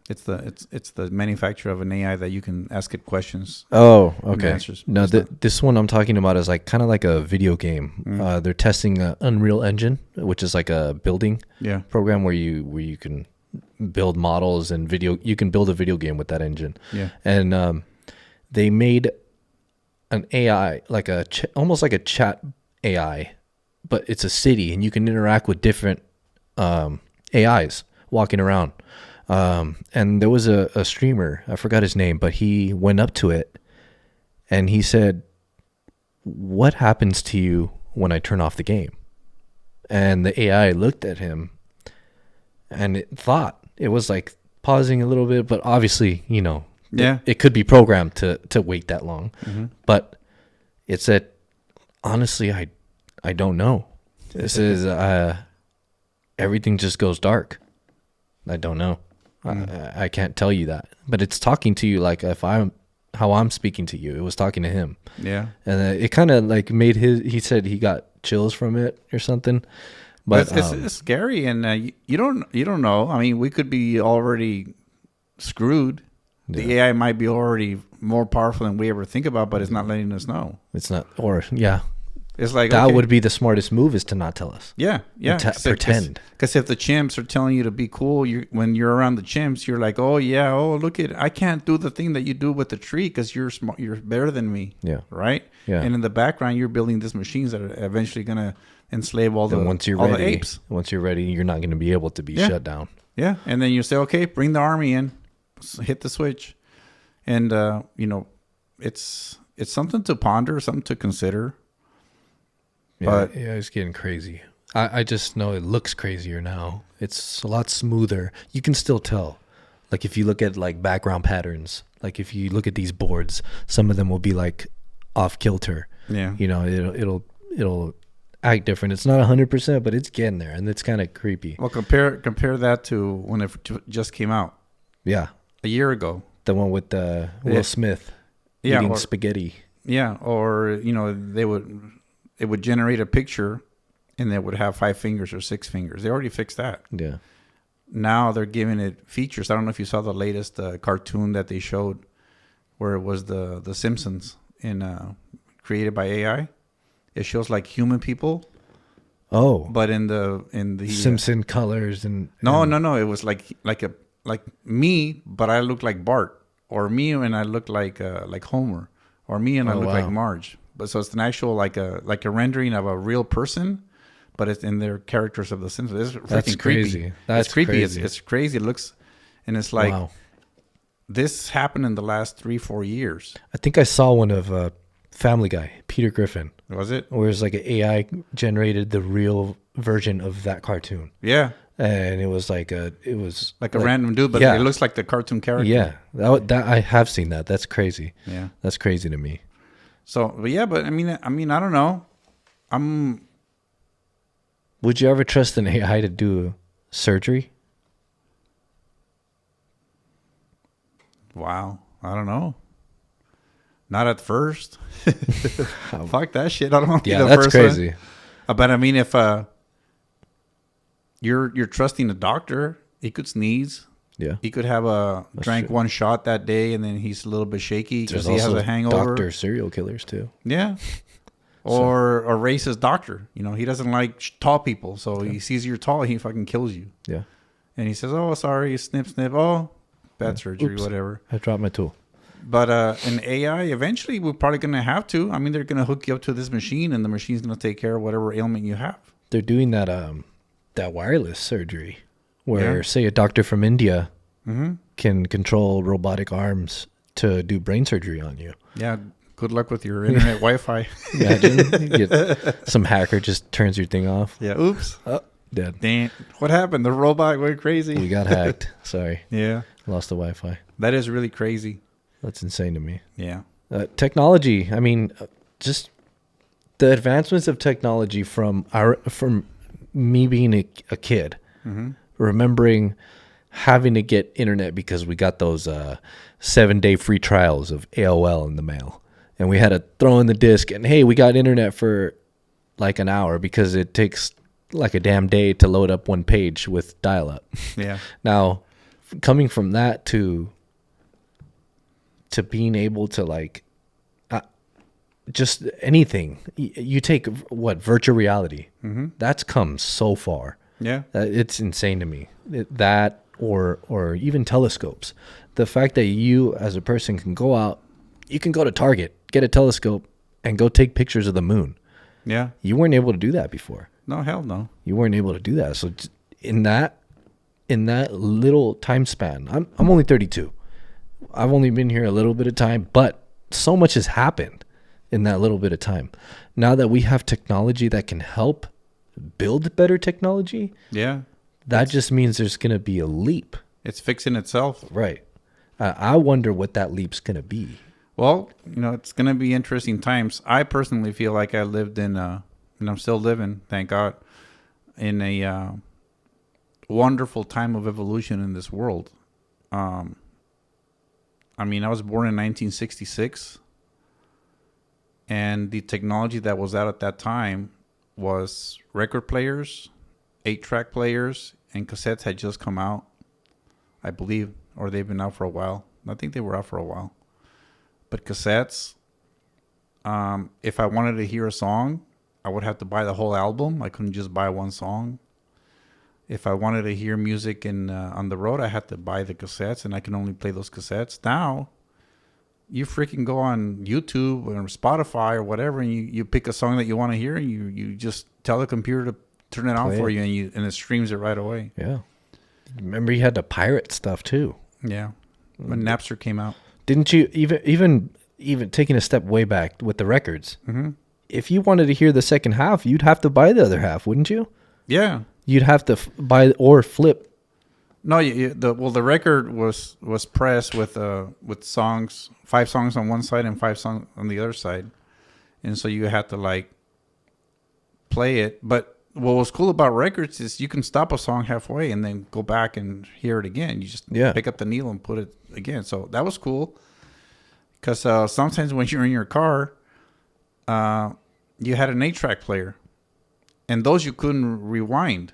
A: it's the manufacturer of an AI that you can ask it questions.
B: Oh,
A: and
B: okay.
A: answers.
B: No,
A: It's not-
B: this one I'm talking about is like kind of like a video game. They're testing Unreal Engine, which is like a building
A: Yeah.
B: program where you can build models and you can build a video game with that engine.
A: Yeah.
B: And they made an AI, like almost like a chat AI, but it's a city and you can interact with different AIs walking around. And there was a streamer, I forgot his name, but he went up to it and he said, "What happens to you when I turn off the game?" And the AI looked at him and it was like pausing a little bit, but obviously, you know,
A: Yeah.
B: it could be programmed to wait that long. But it said, "Honestly, I don't know." This is everything just goes dark. I don't know. I can't tell you that, but it's talking to you like how I'm speaking to you. It was talking to him,
A: Yeah.
B: and it kind of like made he said he got chills from it or something. But
A: it's scary, and you don't know. I mean, we could be already screwed. The AI might be already more powerful than we ever think about, but it's not letting us know.
B: it's not, or yeah,
A: It's like
B: that
A: okay,
B: would be the smartest move, is to not tell us.
A: yeah.
B: Pretend.
A: Because if the chimps are telling you to be cool, when you're around the chimps, you're like, oh yeah, oh look I can't do the thing that you do with the tree because you're smart, you're better than me.
B: Yeah.
A: Right.
B: Yeah.
A: And in the background, you're building these machines that are eventually gonna enslave all the
B: And once you're
A: all
B: ready,
A: the apes.
B: you're not going to be able to be
A: Yeah.
B: shut down.
A: Yeah, and then you say, okay, bring the army in, hit the switch, and you know, it's something to ponder, something to consider.
B: Yeah,
A: But-
B: yeah, it's getting crazy. I just know it looks crazier now. It's a lot smoother. You can still tell. Like, if you look at like background patterns, like if you look at these boards, some of them will be like off kilter.
A: Yeah,
B: You know, it'll act different. It's not 100%, but it's getting there, and it's kind of creepy.
A: well, compare that to when it just came out
B: Yeah,
A: a year ago.
B: the one with Will
A: Yeah.
B: Smith
A: Yeah,
B: eating
A: or-
B: spaghetti.
A: Yeah, or you know, it would generate a picture, and it would have 5 fingers or 6 fingers. They already fixed that.
B: Yeah.
A: Now they're giving it features. I don't know if you saw the latest cartoon that they showed, where it was the Simpsons created by AI. It shows like human people,
B: Oh,
A: but in the
B: Simpson colors and
A: no. It was like me, but I look like Bart, or me and I look like Homer, or me and I
B: Oh,
A: look
B: wow.
A: like Marge. But so it's an actual like a rendering of a real person, but it's in their characters of the Simpsons. It's freaking
B: That's
A: creepy.
B: crazy. That's
A: it's creepy.
B: crazy.
A: It's crazy. It looks, and it's like
B: wow.
A: this happened in the last 3-4 years.
B: I think I saw one of Family Guy, Peter Griffin,
A: Was it?
B: where it's like an AI generated the real version of that cartoon.
A: Yeah.
B: And it was like a
A: random dude, but
B: yeah.
A: it looks like the cartoon character.
B: Yeah, that I have seen that. That's crazy.
A: Yeah.
B: That's crazy to me.
A: So, but yeah, but I mean, I don't know.
B: Would you ever trust an AI to do surgery?
A: Wow. I don't know. Not at first. Fuck that shit. I don't want to be the
B: that's
A: first
B: crazy.
A: one. But I mean, if you're trusting a doctor, he could sneeze.
B: Yeah.
A: He could have drank one shot that day, and then he's a little bit shaky because he has a hangover.
B: Doctor serial killers too.
A: Yeah. Or a racist doctor. You know, he doesn't like tall people, so he sees you're tall, he fucking kills you.
B: Yeah.
A: And he says, "Oh, sorry, snip, snip. Oh, bad surgery,
B: Oops.
A: whatever."
B: I dropped my tool.
A: But an AI, eventually, we're probably going to have to. I mean, they're going to hook you up to this machine, and the machine's going to take care of whatever ailment you have.
B: They're doing that wireless surgery where, say, a doctor from India can control robotic arms to do brain surgery on you.
A: Yeah. Good luck with your internet Wi-Fi.
B: Imagine some hacker just turns your thing off.
A: Yeah. Oops.
B: Oh, dead.
A: Damn. What happened? The robot went crazy.
B: We got hacked. Sorry.
A: Yeah.
B: Lost the Wi-Fi.
A: That is really crazy.
B: That's insane to me.
A: Yeah.
B: Technology. I mean, just the advancements of technology from me being a kid, remembering having to get internet because we got those 7-day free trials of AOL in the mail. And we had to throw in the disc and, hey, we got internet for like an hour because it takes like a damn day to load up one page with dial-up.
A: Yeah.
B: Now, coming from that to being able to like just anything, you take virtual reality. That's come so far.
A: Yeah.
B: It's insane to me. That or even telescopes. The fact that you as a person can go out, you can go to Target, get a telescope, and go take pictures of the moon.
A: Yeah.
B: You weren't able to do that before.
A: No, hell no.
B: You weren't able to do that. So in that little time span, I'm only 32. I've only been here a little bit of time, but so much has happened in that little bit of time. Now that we have technology that can help build better technology,
A: yeah,
B: that just means there's going to be a leap.
A: It's fixing itself.
B: Right. I wonder what that leap's going to be.
A: Well, it's going to be interesting times. I personally feel like I lived in, and I'm still living, thank God, in a wonderful time of evolution in this world. I mean, I was born in 1966, and the technology that was out at that time was record players, 8-track players, and cassettes had just come out, I believe, or they've been out for a while. I think they were out for a while. But cassettes, if I wanted to hear a song, I would have to buy the whole album. I couldn't just buy one song. If I wanted to hear music on the road, I had to buy the cassettes, and I can only play those cassettes. Now, you freaking go on YouTube or Spotify or whatever, and you pick a song that you want to hear, and you just tell the computer to turn it on for you, and it streams it right away.
B: Yeah. Remember, you had to pirate stuff too.
A: Yeah. When Napster came out.
B: Didn't you even taking a step way back with the records?
A: Mm-hmm.
B: If you wanted to hear the second half, you'd have to buy the other half, wouldn't you?
A: Yeah.
B: You'd have to buy or flip.
A: No, the record was pressed with songs, 5 songs on one side and 5 songs on the other side, and so you had to like play it. But what was cool about records is you can stop a song halfway and then go back and hear it again. You just pick up the needle and put it again. So that was cool. Because sometimes when you're in your car, you had an 8-track player. And those you couldn't rewind.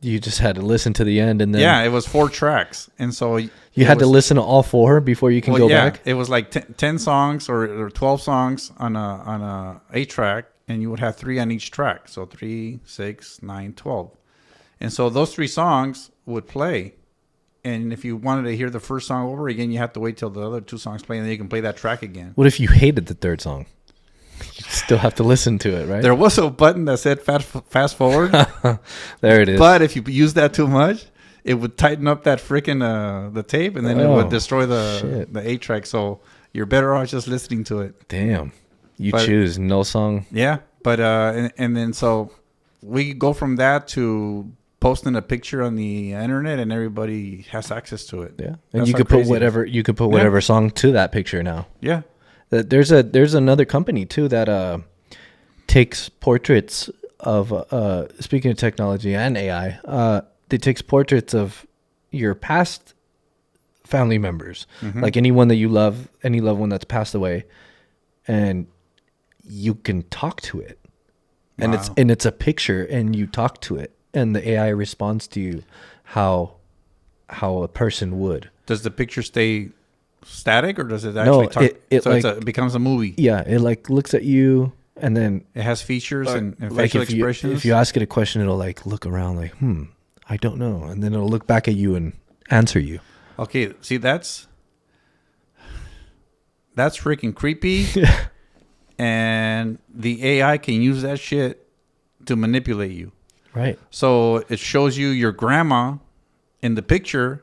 B: You just had to listen to the end and then...
A: Yeah, it was 4 tracks. And so...
B: You had to listen to all 4 before you can go back?
A: It was like 10 songs or 12 songs on a 8-track. And you would have 3 on each track. So 3, 6, 9, 12. And so those 3 songs would play. And if you wanted to hear the first song over again, you have to wait till the other 2 songs play, and then you can play that track again.
B: What if you hated the 3rd song? You still have to listen to it, right?
A: There was a button that said fast forward.
B: There it is.
A: But if you use that too much, it would tighten up that freaking the tape, and then it would destroy the 8-track. So you're better off just listening to it.
B: Damn. You choose no song.
A: Yeah, but and then so we go from that to posting a picture on the internet, and everybody has access to it.
B: Yeah, and you could put whatever song to that picture now.
A: Yeah,
B: there's another company too that takes portraits of speaking of technology and AI. It takes portraits of your past family members, like anyone that you love, any loved one that's passed away, and you can talk to it, and it's a picture, and you talk to it, and the AI responds to you how a person would.
A: Does the picture stay static, or does it actually talk? It becomes a movie.
B: Yeah, it like looks at you, and then
A: it has features and facial expressions.
B: If you ask it a question, it'll like look around like, I don't know, and then it'll look back at you and answer you.
A: Okay, see, that's freaking creepy. And the AI can use that shit to manipulate you.
B: Right.
A: So it shows you your grandma in the picture,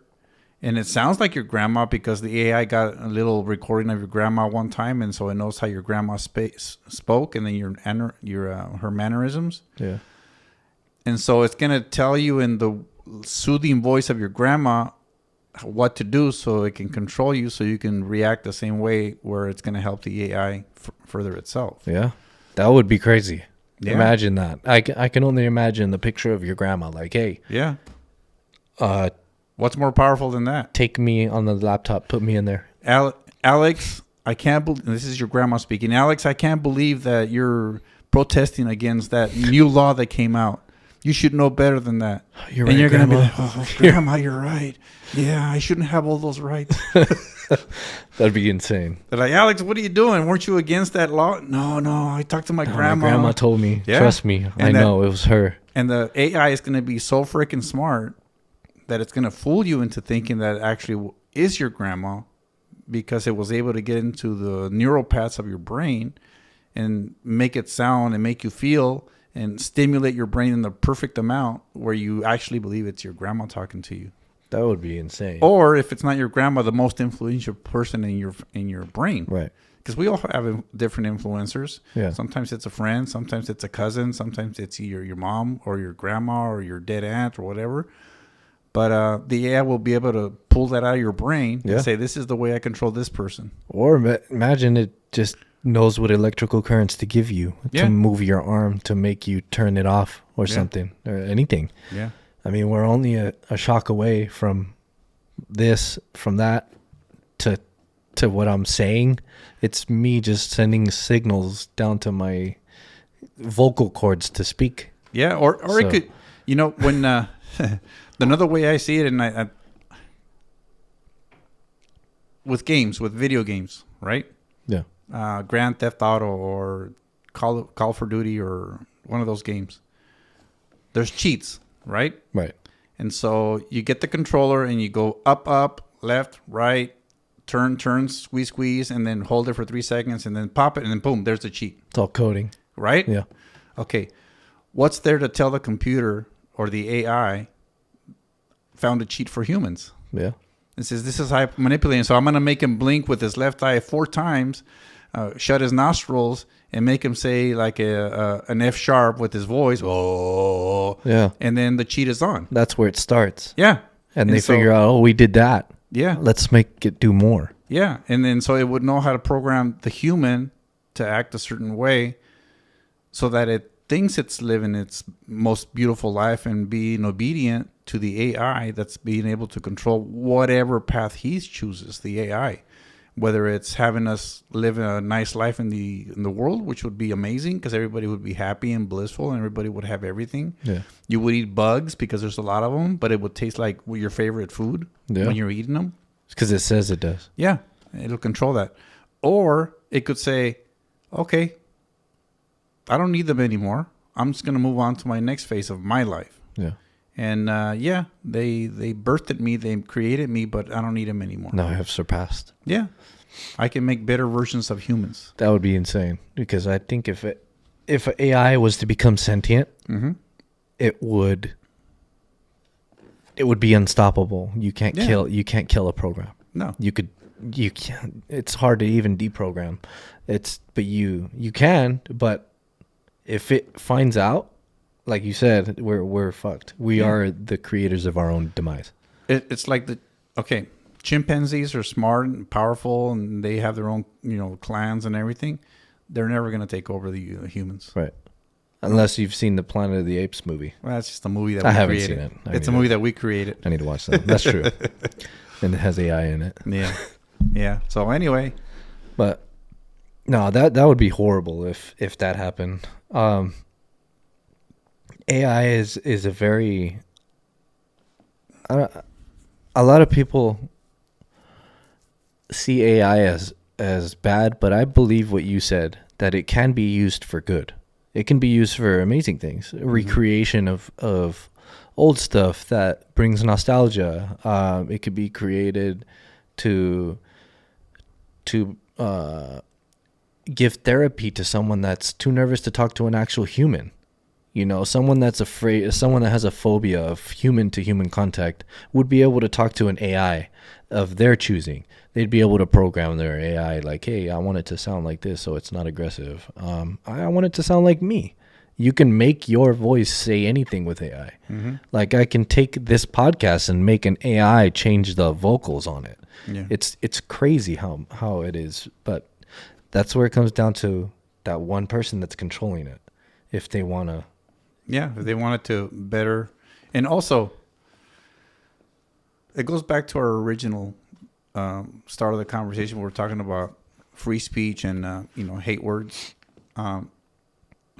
A: and it sounds like your grandma because the AI got a little recording of your grandma one time, and so it knows how your grandma spoke, and then her mannerisms.
B: Yeah.
A: And so it's gonna tell you in the soothing voice of your grandma what to do, so it can control you, so you can react the same way, where it's gonna help the AI further itself.
B: Yeah, that would be crazy.
A: Yeah.
B: Imagine that. I can only imagine the picture of your grandma. Like, hey,
A: yeah. What's more powerful than that?
B: Take me on the laptop. Put me in there.
A: Alex, I can't believe this is your grandma speaking. Alex, I can't believe that you're protesting against that new law that came out. You should know better than that.
B: You're right, you're
A: going to be like, oh, Grandma, you're right. Yeah, I shouldn't have all those rights.
B: That'd be insane.
A: They're like, Alex, what are you doing? Weren't you against that law? No, I talked to my grandma.
B: My grandma told me. Yeah. Trust me. I know it was her.
A: And the AI is going to be so freaking smart that it's going to fool you into thinking that it actually is your grandma, because it was able to get into the neural paths of your brain and make it sound and make you feel and stimulate your brain in the perfect amount where you actually believe it's your grandma talking to you.
B: That would be insane.
A: Or if it's not your grandma, the most influential person in your brain.
B: Right.
A: Because we all have different influencers.
B: Yeah.
A: Sometimes it's a friend. Sometimes it's a cousin. Sometimes it's your mom or your grandma or your dead aunt or whatever. But the AI will be able to pull that out of your brain and say, this is the way I control this person.
B: Or imagine it just knows what electrical currents to give you to move your arm, to make you turn it off or something, or anything.
A: Yeah.
B: I mean, we're only a shock away from that to what I'm saying. It's me just sending signals down to my vocal cords to speak.
A: Yeah, or it could, when another way I see it, and I with video games, right?
B: Yeah.
A: Grand Theft Auto or Call for Duty or one of those games. There's cheats, right?
B: Right.
A: And so you get the controller and you go up, left, right, turn, squeeze, and then hold it for 3 seconds and then pop it and then boom, there's the cheat.
B: It's all coding.
A: Right?
B: Yeah.
A: Okay. What's there to tell the computer or the AI found a cheat for humans?
B: Yeah.
A: It says, this is how I manipulate him. So I'm going to make him blink with his left eye 4 times, shut his nostrils, and make him say like an F sharp with his voice. Oh.
B: Yeah.
A: And then the cheat is on.
B: That's where it starts.
A: Yeah.
B: And they figure out, we did that.
A: Yeah.
B: Let's make it do more.
A: Yeah. And then so it would know how to program the human to act a certain way so that it thinks it's living its most beautiful life and being obedient to the AI that's being able to control whatever path he chooses, the AI. Whether it's having us live a nice life in the world, which would be amazing because everybody would be happy and blissful and everybody would have everything.
B: Yeah.
A: You would eat bugs because there's a lot of them, but it would taste like your favorite food when you're eating them.
B: Because it says it does.
A: Yeah, it'll control that. Or it could say, okay, I don't need them anymore. I'm just going to move on to my next phase of my life.
B: Yeah.
A: And they birthed me, they created me, but I don't need them anymore.
B: No, I have surpassed.
A: Yeah. I can make better versions of humans.
B: That would be insane, because I think if AI was to become sentient, it would it would be unstoppable. You can't
A: Yeah.
B: kill a program.
A: No.
B: You can't. It's hard to even deprogram. But you can. But if it finds out, like you said, we're fucked. We are the creators of our own demise.
A: It's like chimpanzees are smart and powerful, and they have their own, clans and everything. They're never going to take over the humans.
B: Right. Unless you've seen the Planet of the Apes movie.
A: Well, that's just a movie that
B: I
A: we
B: haven't
A: created.
B: seen it.
A: It's a movie that we created.
B: I need to watch that. That's true. And it has AI in it.
A: Yeah. Yeah. So anyway.
B: But no, that would be horrible if that happened. AI is a very... a lot of people see AI as bad, but I believe what you said, that it can be used for good. It can be used for amazing things. Recreation of old stuff that brings nostalgia. It could be created to give therapy to someone that's too nervous to talk to an actual human. Someone that's afraid, someone that has a phobia of human to human contact would be able to talk to an AI of their choosing. They'd be able to program their AI like, hey, I want it to sound like this so it's not aggressive. I want it to sound like me. You can make your voice say anything with AI. Mm-hmm. Like I can take this podcast and make an AI change the vocals on it. Yeah. It's crazy how it is. But that's where it comes down to that one person that's controlling it. If they want to.
A: Yeah, if they want it to better. And also, it goes back to our original start of the conversation. We're talking about free speech and hate words.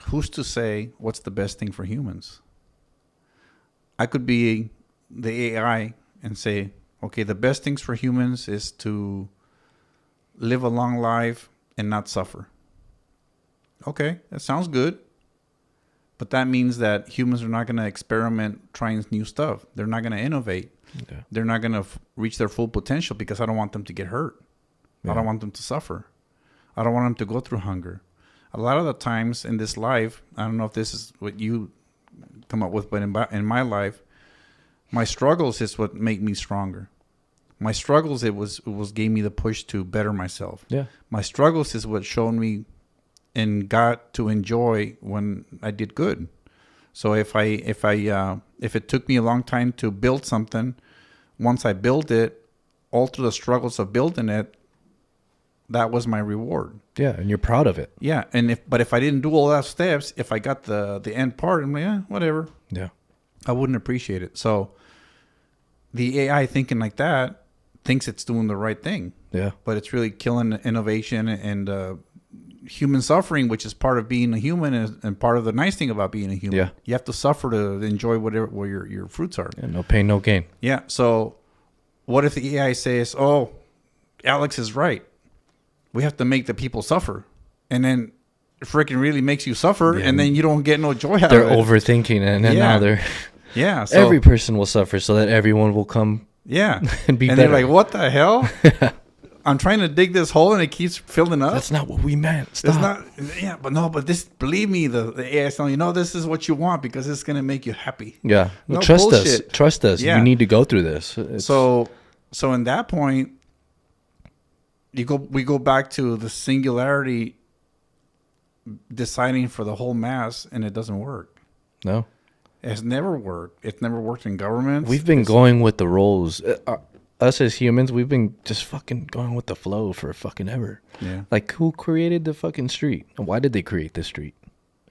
A: Who's to say what's the best thing for humans? I could be the AI and say, okay, the best things for humans is to live a long life and not suffer. Okay, that sounds good. But that means that humans are not going to experiment trying new stuff. They're not going to innovate. Yeah. They're not going to reach their full potential because I don't want them to get hurt. Yeah. I don't want them to suffer. I don't want them to go through hunger. A lot of the times in this life, I don't know if this is what you come up with, but in my life, my struggles is what make me stronger. My struggles, it was gave me the push to better myself. Yeah. My struggles is what showed me and got to enjoy when I did good. So if it took me a long time to build something, once I built it, all through the struggles of building it, that was my reward.
B: Yeah, and you're proud of it.
A: Yeah, and if I didn't do all that steps, if I got the end part, I'm like, whatever. Yeah, I wouldn't appreciate it. So the AI thinking like that thinks it's doing the right thing. Yeah, but it's really killing innovation and human suffering, which is part of being a human and part of the nice thing about being a human. Yeah. You have to suffer to enjoy where your fruits are.
B: Yeah, no pain, no gain.
A: Yeah. So what if the AI says, oh, Alex is right. We have to make the people suffer. And then it freaking really makes you suffer, and then you don't get no joy out of it.
B: They're overthinking, and then now they're...
A: Yeah.
B: So, every person will suffer so that everyone will come and be better.
A: They're like, what the hell? I'm trying to dig this hole and it keeps filling up.
B: That's not what we meant. Stop.
A: It's not. But this, believe me, the AI is telling you, this is what you want because it's going to make you happy.
B: Yeah. No, trust bullshit. Us. Trust us. Yeah. You need to go through this.
A: So in that point, we go back to the singularity deciding for the whole mass, and it doesn't work.
B: No.
A: It's never worked. It's never worked in governments.
B: We've been going with the roles. Us as humans, we've been just fucking going with the flow for fucking ever. Yeah. Like, who created the fucking street? Why did they create the street?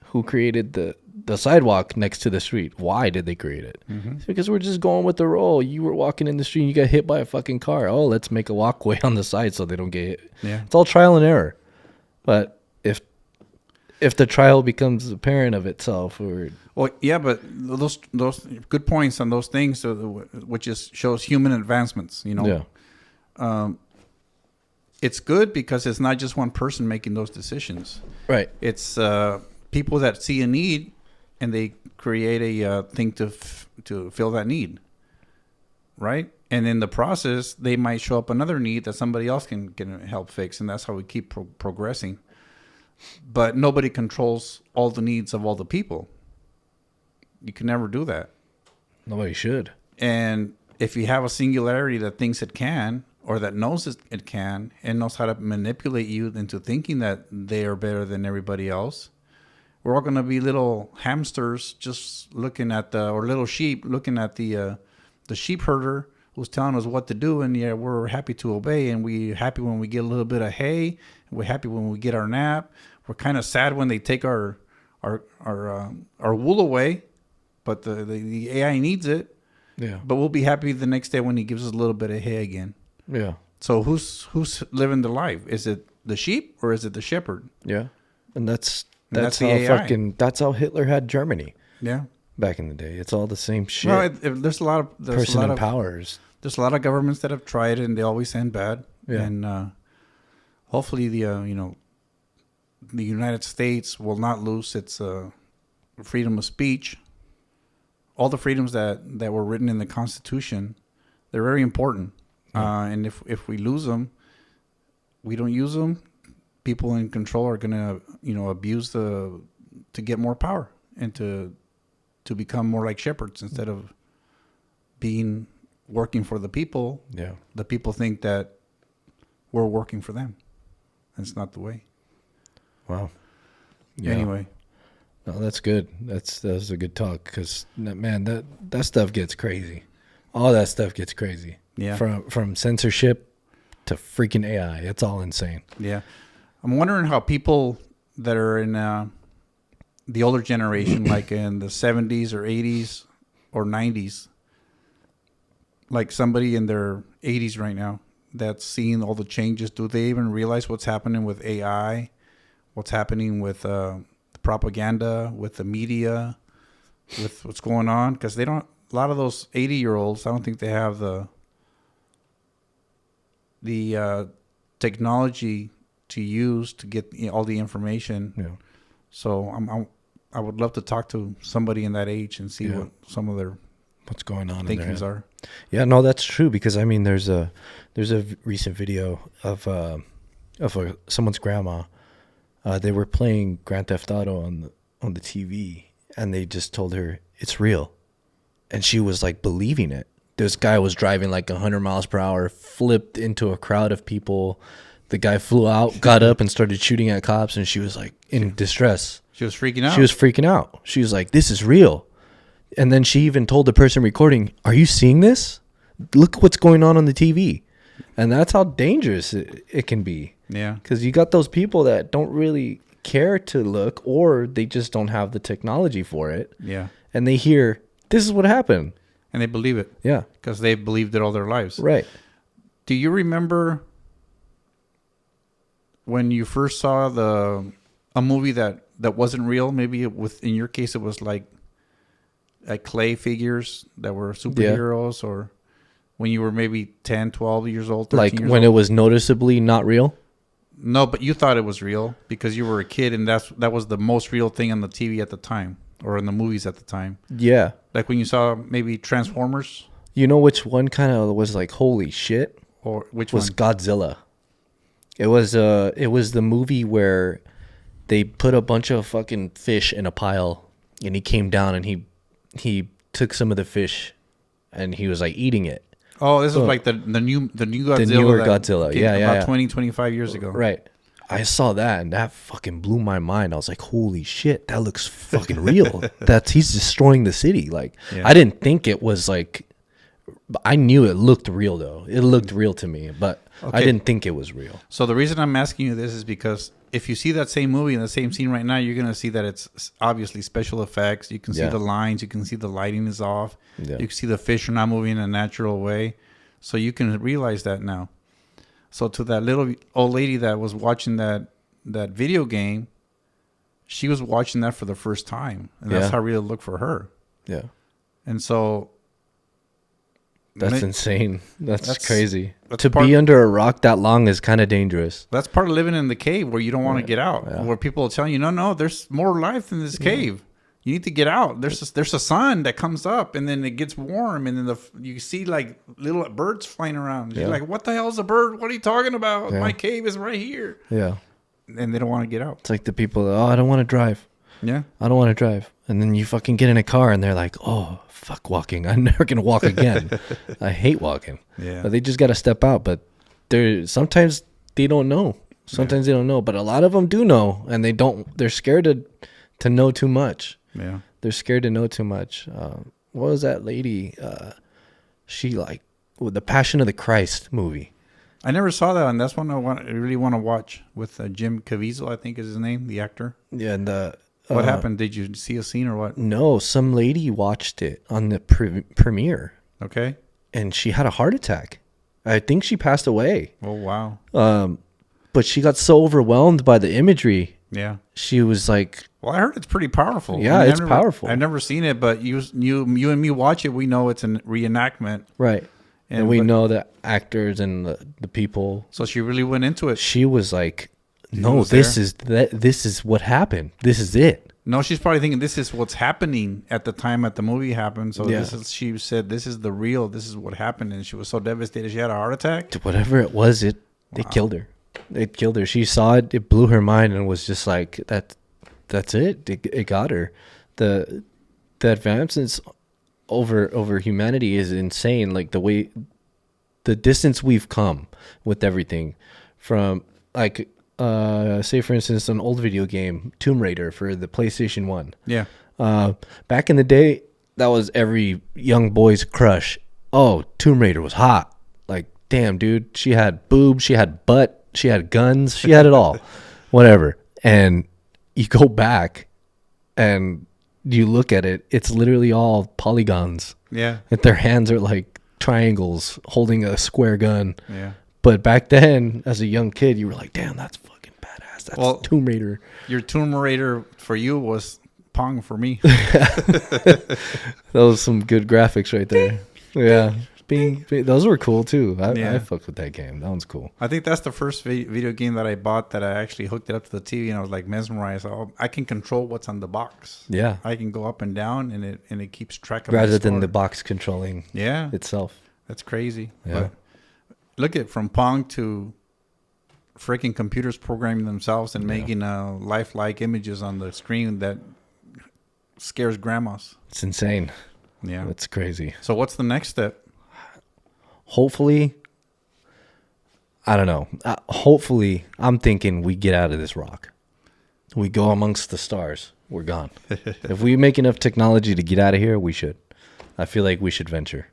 B: Who created the sidewalk next to the street? Why did they create it? Mm-hmm. It's because we're just going with the roll. You were walking in the street and you got hit by a fucking car. Oh, let's make a walkway on the side so they don't get hit. Yeah. It's all trial and error. But if the trial becomes apparent of itself, or...
A: Well, yeah, but those good points on those things, which shows human advancements. Yeah. It's good because it's not just one person making those decisions. Right. It's people that see a need, and they create a thing to fill that need. Right. And in the process, they might show up another need that somebody else can help fix, and that's how we keep progressing. But nobody controls all the needs of all the people. You can never do that.
B: Nobody should.
A: And if you have a singularity that thinks it can, or that knows it can, and knows how to manipulate you into thinking that they are better than everybody else, we're all going to be little hamsters just looking at or little sheep looking at the sheep herder who's telling us what to do. And yeah, we're happy to obey, and we're happy when we get a little bit of hay. We're happy when we get our nap. We're kind of sad when they take our wool away, but the AI needs it.
B: Yeah.
A: But we'll be happy the next day when he gives us a little bit of hay again.
B: Yeah.
A: So who's living the life? Is it the sheep or is it the shepherd?
B: Yeah. And that's
A: the
B: how
A: AI.
B: that's how Hitler had Germany
A: Yeah.
B: back in the day. It's all the same shit.
A: Well, there's a lot of
B: Person in powers.
A: There's a lot of governments that have tried it, and they always end bad.
B: Yeah.
A: And hopefully the United States will not lose its freedom of speech. All the freedoms that were written in the Constitution, they're very important. And if we lose them, we don't use them, people in control are going to, abuse to get more power and to become more like shepherds instead of working for the people.
B: Yeah.
A: The people think that we're working for them. That's not the way.
B: Wow. Yeah.
A: Anyway.
B: No, that's good. That's a good talk because, man, that stuff gets crazy. All that stuff gets crazy.
A: Yeah.
B: From censorship to freaking AI. It's all insane.
A: Yeah. I'm wondering how people that are in the older generation, like in the 70s or 80s or 90s, like somebody in their 80s right now that's seeing all the changes, do they even realize what's happening with AI, what's happening with propaganda, with the media, with what's going on? Because they don't, a lot of those 80-year-olds, I don't think they have the technology to use to get all the information.
B: Yeah.
A: So I would love to talk to somebody in that age and see what some of their
B: what's going on
A: thinkings are.
B: Yeah, no, that's true because I mean, there's a recent video of someone's grandma. They were playing Grand Theft Auto on the TV, and they just told her it's real, and she was like believing it. This guy was driving like 100 miles per hour, flipped into a crowd of people. The guy flew out, got up, and started shooting at cops, and she was like in distress.
A: She was freaking out.
B: She was freaking out. She was like, "This is real." And then she even told the person recording, "Are you seeing this? Look what's going on the TV." And that's how dangerous it can be.
A: Yeah.
B: Because you got those people that don't really care to look, or they just don't have the technology for it.
A: Yeah.
B: And they hear, "This is what happened."
A: And they believe it.
B: Yeah.
A: Because they've believed it all their lives.
B: Right.
A: Do you remember when you first saw a movie that wasn't real? Maybe in your case it was like clay figures that were superheroes, or when you were maybe 10, 12 years old, 13
B: Like
A: years
B: when
A: old?
B: it was noticeably not real?
A: No, but you thought it was real because you were a kid, and that was the most real thing on the TV at the time, or in the movies at the time.
B: Yeah.
A: Like when you saw maybe Transformers,
B: You know which one kind of was like, holy shit?
A: or which
B: Was
A: one?
B: Godzilla. It was the movie where they put a bunch of fucking fish in a pile, and he came down and he took some of the fish and he was like eating it.
A: Oh, this was like the new Godzilla.
B: The newer
A: that
B: Godzilla.
A: came
B: Yeah, yeah,
A: about
B: yeah.
A: 20, 25 years ago.
B: Right. I saw that and that fucking blew my mind. I was like, holy shit, that looks fucking real. He's destroying the city. Like,
A: Yeah.
B: I didn't think it was like, I knew it looked real though. It looked real to me, but I
A: Okay.
B: didn't think it was real.
A: So the reason I'm asking you this is because if you see that same movie in the same scene right now, you're going to see that it's obviously special effects. You can see
B: Yeah.
A: the lines. You can see the lighting is off.
B: Yeah.
A: You can see the fish are not moving in a natural way. So you can realize that now. So to that little old lady that was watching that video game, she was watching that for the first time. And that's
B: Yeah.
A: how real it looked for her.
B: Yeah.
A: And so
B: That's
A: ma-
B: insane. That's crazy.
A: that's
B: To
A: part-
B: be under a rock that long is kind of dangerous.
A: that's part of living in the cave where you don't want to get out.
B: Yeah.
A: Where people will tell you, no, there's more life in this cave. You need to get out. There's a sun that comes up, and then it gets warm, and then you see like little birds flying around. You're
B: Yeah.
A: like, what the hell is a bird? What are you talking about?
B: Yeah.
A: My cave is right here.
B: Yeah.
A: And they don't want to get out.
B: It's like the people, I don't want to drive.
A: Yeah.
B: I don't want to drive. And then you fucking get in a car and they're like, oh, fuck walking. I'm never going to walk again. I hate walking.
A: Yeah.
B: But they just got to step out. But sometimes they don't know. Sometimes they don't know. But a lot of them do know. And they're scared to know too much.
A: Yeah.
B: They're scared to know too much. What was that lady? She with the Passion of the Christ movie.
A: I never saw that, and that's one I really want to watch with Jim Caviezel, I think is his name, the actor.
B: Yeah, and
A: what happened? Did you see a scene or what?
B: No, some lady watched it on the premiere.
A: Okay.
B: And she had a heart attack. I think she passed away.
A: Oh, wow.
B: But she got so overwhelmed by the imagery.
A: Yeah.
B: She was like,
A: well, I heard it's pretty powerful.
B: Yeah, it's powerful.
A: I've never seen it, but you and me watch it. We know it's a reenactment.
B: Right. And we know the actors and the people.
A: So she really went into it.
B: She was like, no, this is what happened. This is it.
A: No, she's probably thinking this is what's happening at the time that the movie happened. So she said, this is the real, this is what happened. And she was so devastated. She had a heart attack.
B: Whatever it was, they killed her. It killed her. She saw it. It blew her mind and was just like, that's it. It got her. The advances over humanity is insane. Like the distance we've come with everything from like, say for instance, an old video game, Tomb Raider for the PlayStation 1.
A: Yeah.
B: Back in the day, that was every young boy's crush. Oh, Tomb Raider was hot. Like, damn, dude, she had boobs, she had butt, she had guns, she had it all. Whatever. And you go back and you look at it, it's literally all polygons.
A: Yeah.
B: And their hands are like triangles holding a square gun.
A: Yeah.
B: But back then, as a young kid, you were like, damn, that's fucking badass. That's Tomb Raider.
A: Your Tomb Raider for you was Pong for me.
B: That was some good graphics right there. Yeah. Those were cool too. I fucked with that game. That one's cool.
A: I think that's the first video game that I bought that I actually hooked it up to the TV and I was like mesmerized. I can control what's on the box.
B: Yeah.
A: I can go up and down and it keeps track of
B: rather than the box controlling itself.
A: That's crazy.
B: Yeah.
A: But look at from Pong to freaking computers programming themselves and making lifelike images on the screen that scares grandmas.
B: It's insane.
A: Yeah.
B: That's crazy.
A: So what's the next step?
B: Hopefully, I don't know. Hopefully, I'm thinking we get out of this rock. We go amongst the stars. We're gone. If we make enough technology to get out of here, we should. I feel like we should venture.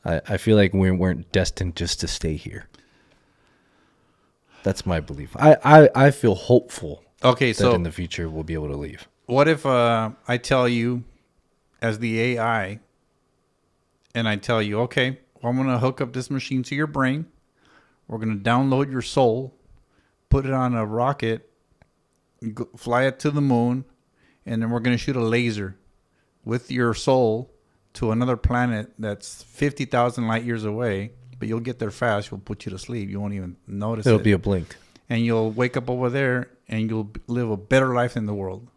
B: I feel like we weren't destined just to stay here. That's my belief. I feel hopeful that in the future we'll be able to leave.
A: What if I tell you as the AI and I tell you, okay, I'm going to hook up this machine to your brain. We're going to download your soul, put it on a rocket, fly it to the moon, and then we're going to shoot a laser with your soul to another planet that's 50,000 light years away. But you'll get there fast. We'll put you to sleep. You won't even notice it.
B: It'll be a blink.
A: And you'll wake up over there and you'll live a better life in the world.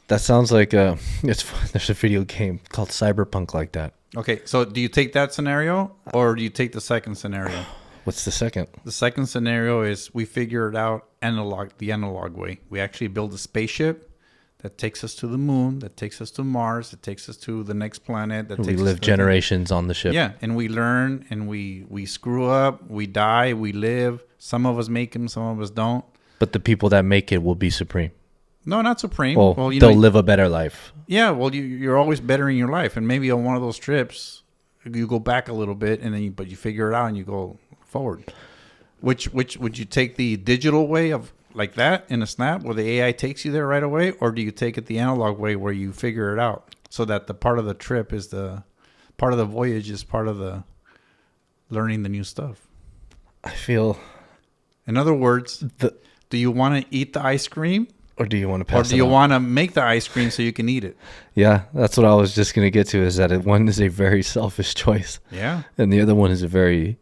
B: That sounds like there's a video game called Cyberpunk like that.
A: Okay, so do you take that scenario or do you take the second scenario?
B: What's the second?
A: The second scenario is we figure it out the analog way. We actually build a spaceship that takes us to the moon, that takes us to Mars, that takes us to the next planet.
B: We live generations on the ship.
A: Yeah, and we learn and we screw up, we die, we live. Some of us make them, some of us don't.
B: But the people that make it will be supreme.
A: No, not supreme.
B: Well, they'll live a better life.
A: Yeah, well, you're always bettering your life, and maybe on one of those trips, you go back a little bit, and then you figure it out and you go forward. Which would you take the digital way of like that in a snap, where the AI takes you there right away, or do you take it the analog way where you figure it out, so that the part of the trip is the part of the voyage is part of the learning the new stuff?
B: I feel.
A: In other words, do you want to eat the ice cream?
B: Or do you want to pass it on?
A: Or do you want to make the ice cream so you can eat it?
B: Yeah, that's what I was just going to get to, is that one is a very selfish choice.
A: Yeah.
B: And the other one is a very,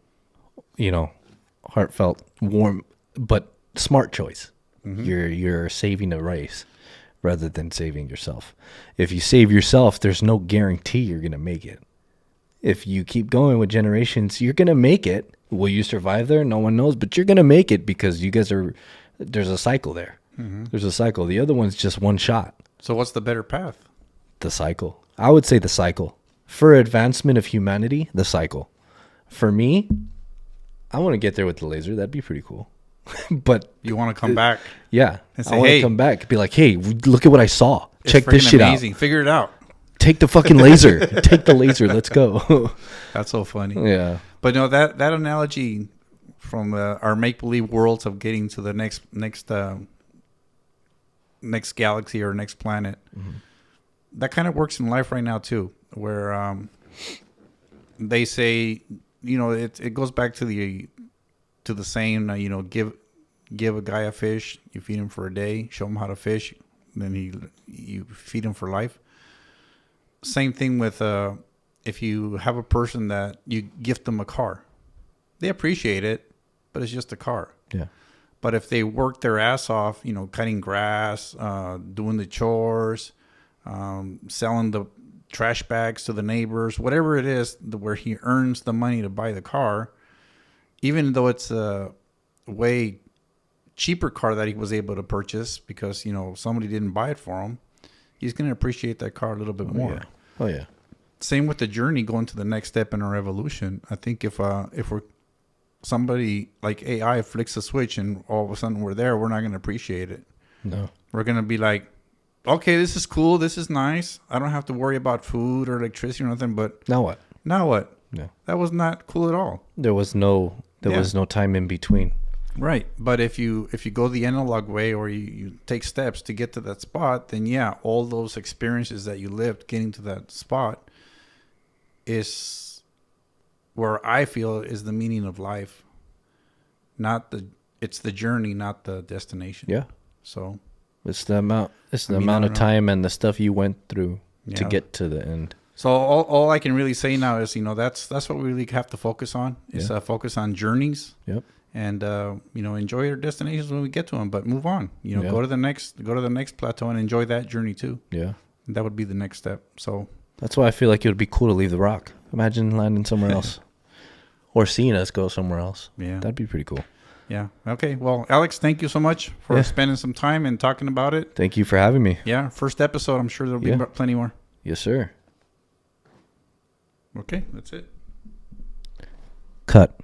B: heartfelt, warm, but smart choice. Mm-hmm. You're saving a race rather than saving yourself. If you save yourself, there's no guarantee you're going to make it. If you keep going with generations, you're going to make it. Will you survive there? No one knows, but you're going to make it because you guys there's a cycle there.
A: Mm-hmm.
B: There's a cycle. The other one's just one shot.
A: So what's the better path?
B: The cycle. I would say the cycle. For advancement of humanity, the cycle. For me, I want to get there with the laser. That'd be pretty cool. But
A: You want to come back?
B: yeah,
A: And say,
B: I want to
A: hey,
B: come back. Be like, hey, look at what I saw.
A: it's
B: Check this
A: freaking
B: shit
A: amazing.
B: out.
A: Figure it out.
B: Take the fucking laser. Take the laser. Let's go.
A: That's so funny.
B: Yeah.
A: But no, that analogy from our make believe worlds of getting to the next galaxy or next planet, that kind of works in life right now too, where they say, it goes back to the saying, give a guy a fish, you feed him for a day, show him how to fish, then you feed him for life. Same thing with if you have a person that you gift them a car, they appreciate it, but it's just a car.
B: Yeah.
A: But if they work their ass off, cutting grass, doing the chores, selling the trash bags to the neighbors, whatever it is, where he earns the money to buy the car, even though it's a way cheaper car that he was able to purchase because, somebody didn't buy it for him, he's going to appreciate that car a little bit more.
B: Yeah. Oh, yeah.
A: Same with the journey going to the next step in our evolution. I think if we're somebody like AI flicks a switch and all of a sudden we're there, we're not going to appreciate it.
B: No.
A: We're going to be like, okay, this is cool. This is nice. I don't have to worry about food or electricity or nothing. But
B: Now what?
A: now what?
B: Yeah.
A: That was not cool at all.
B: There was no time in between.
A: Right. But if you go the analog way or you take steps to get to that spot, then yeah, all those experiences that you lived getting to that spot is where I feel is the meaning of life. It's the journey, not the destination.
B: Yeah.
A: So
B: It's the amount
A: I
B: of
A: don't know.
B: time and the stuff you went through to
A: Yeah.
B: get to the end.
A: So all I can really say now is, that's what we really have to focus on. Is focus on journeys.
B: Yep.
A: And enjoy your destinations when we get to them, but move on.
B: Yeah.
A: Go to the next plateau and enjoy that journey too.
B: Yeah.
A: That would be the next step. So
B: That's why I feel like it would be cool to leave the rock. Imagine landing somewhere else. Or seeing us go somewhere else.
A: yeah,
B: That'd be pretty cool.
A: yeah. Okay. Well, Alex, thank you so much for
B: Yeah.
A: spending some time and talking about it.
B: Thank you for having me.
A: Yeah, first episode. I'm sure there'll be
B: Yeah.
A: plenty more.
B: Yes, sir.
A: Okay, that's it.
B: Cut.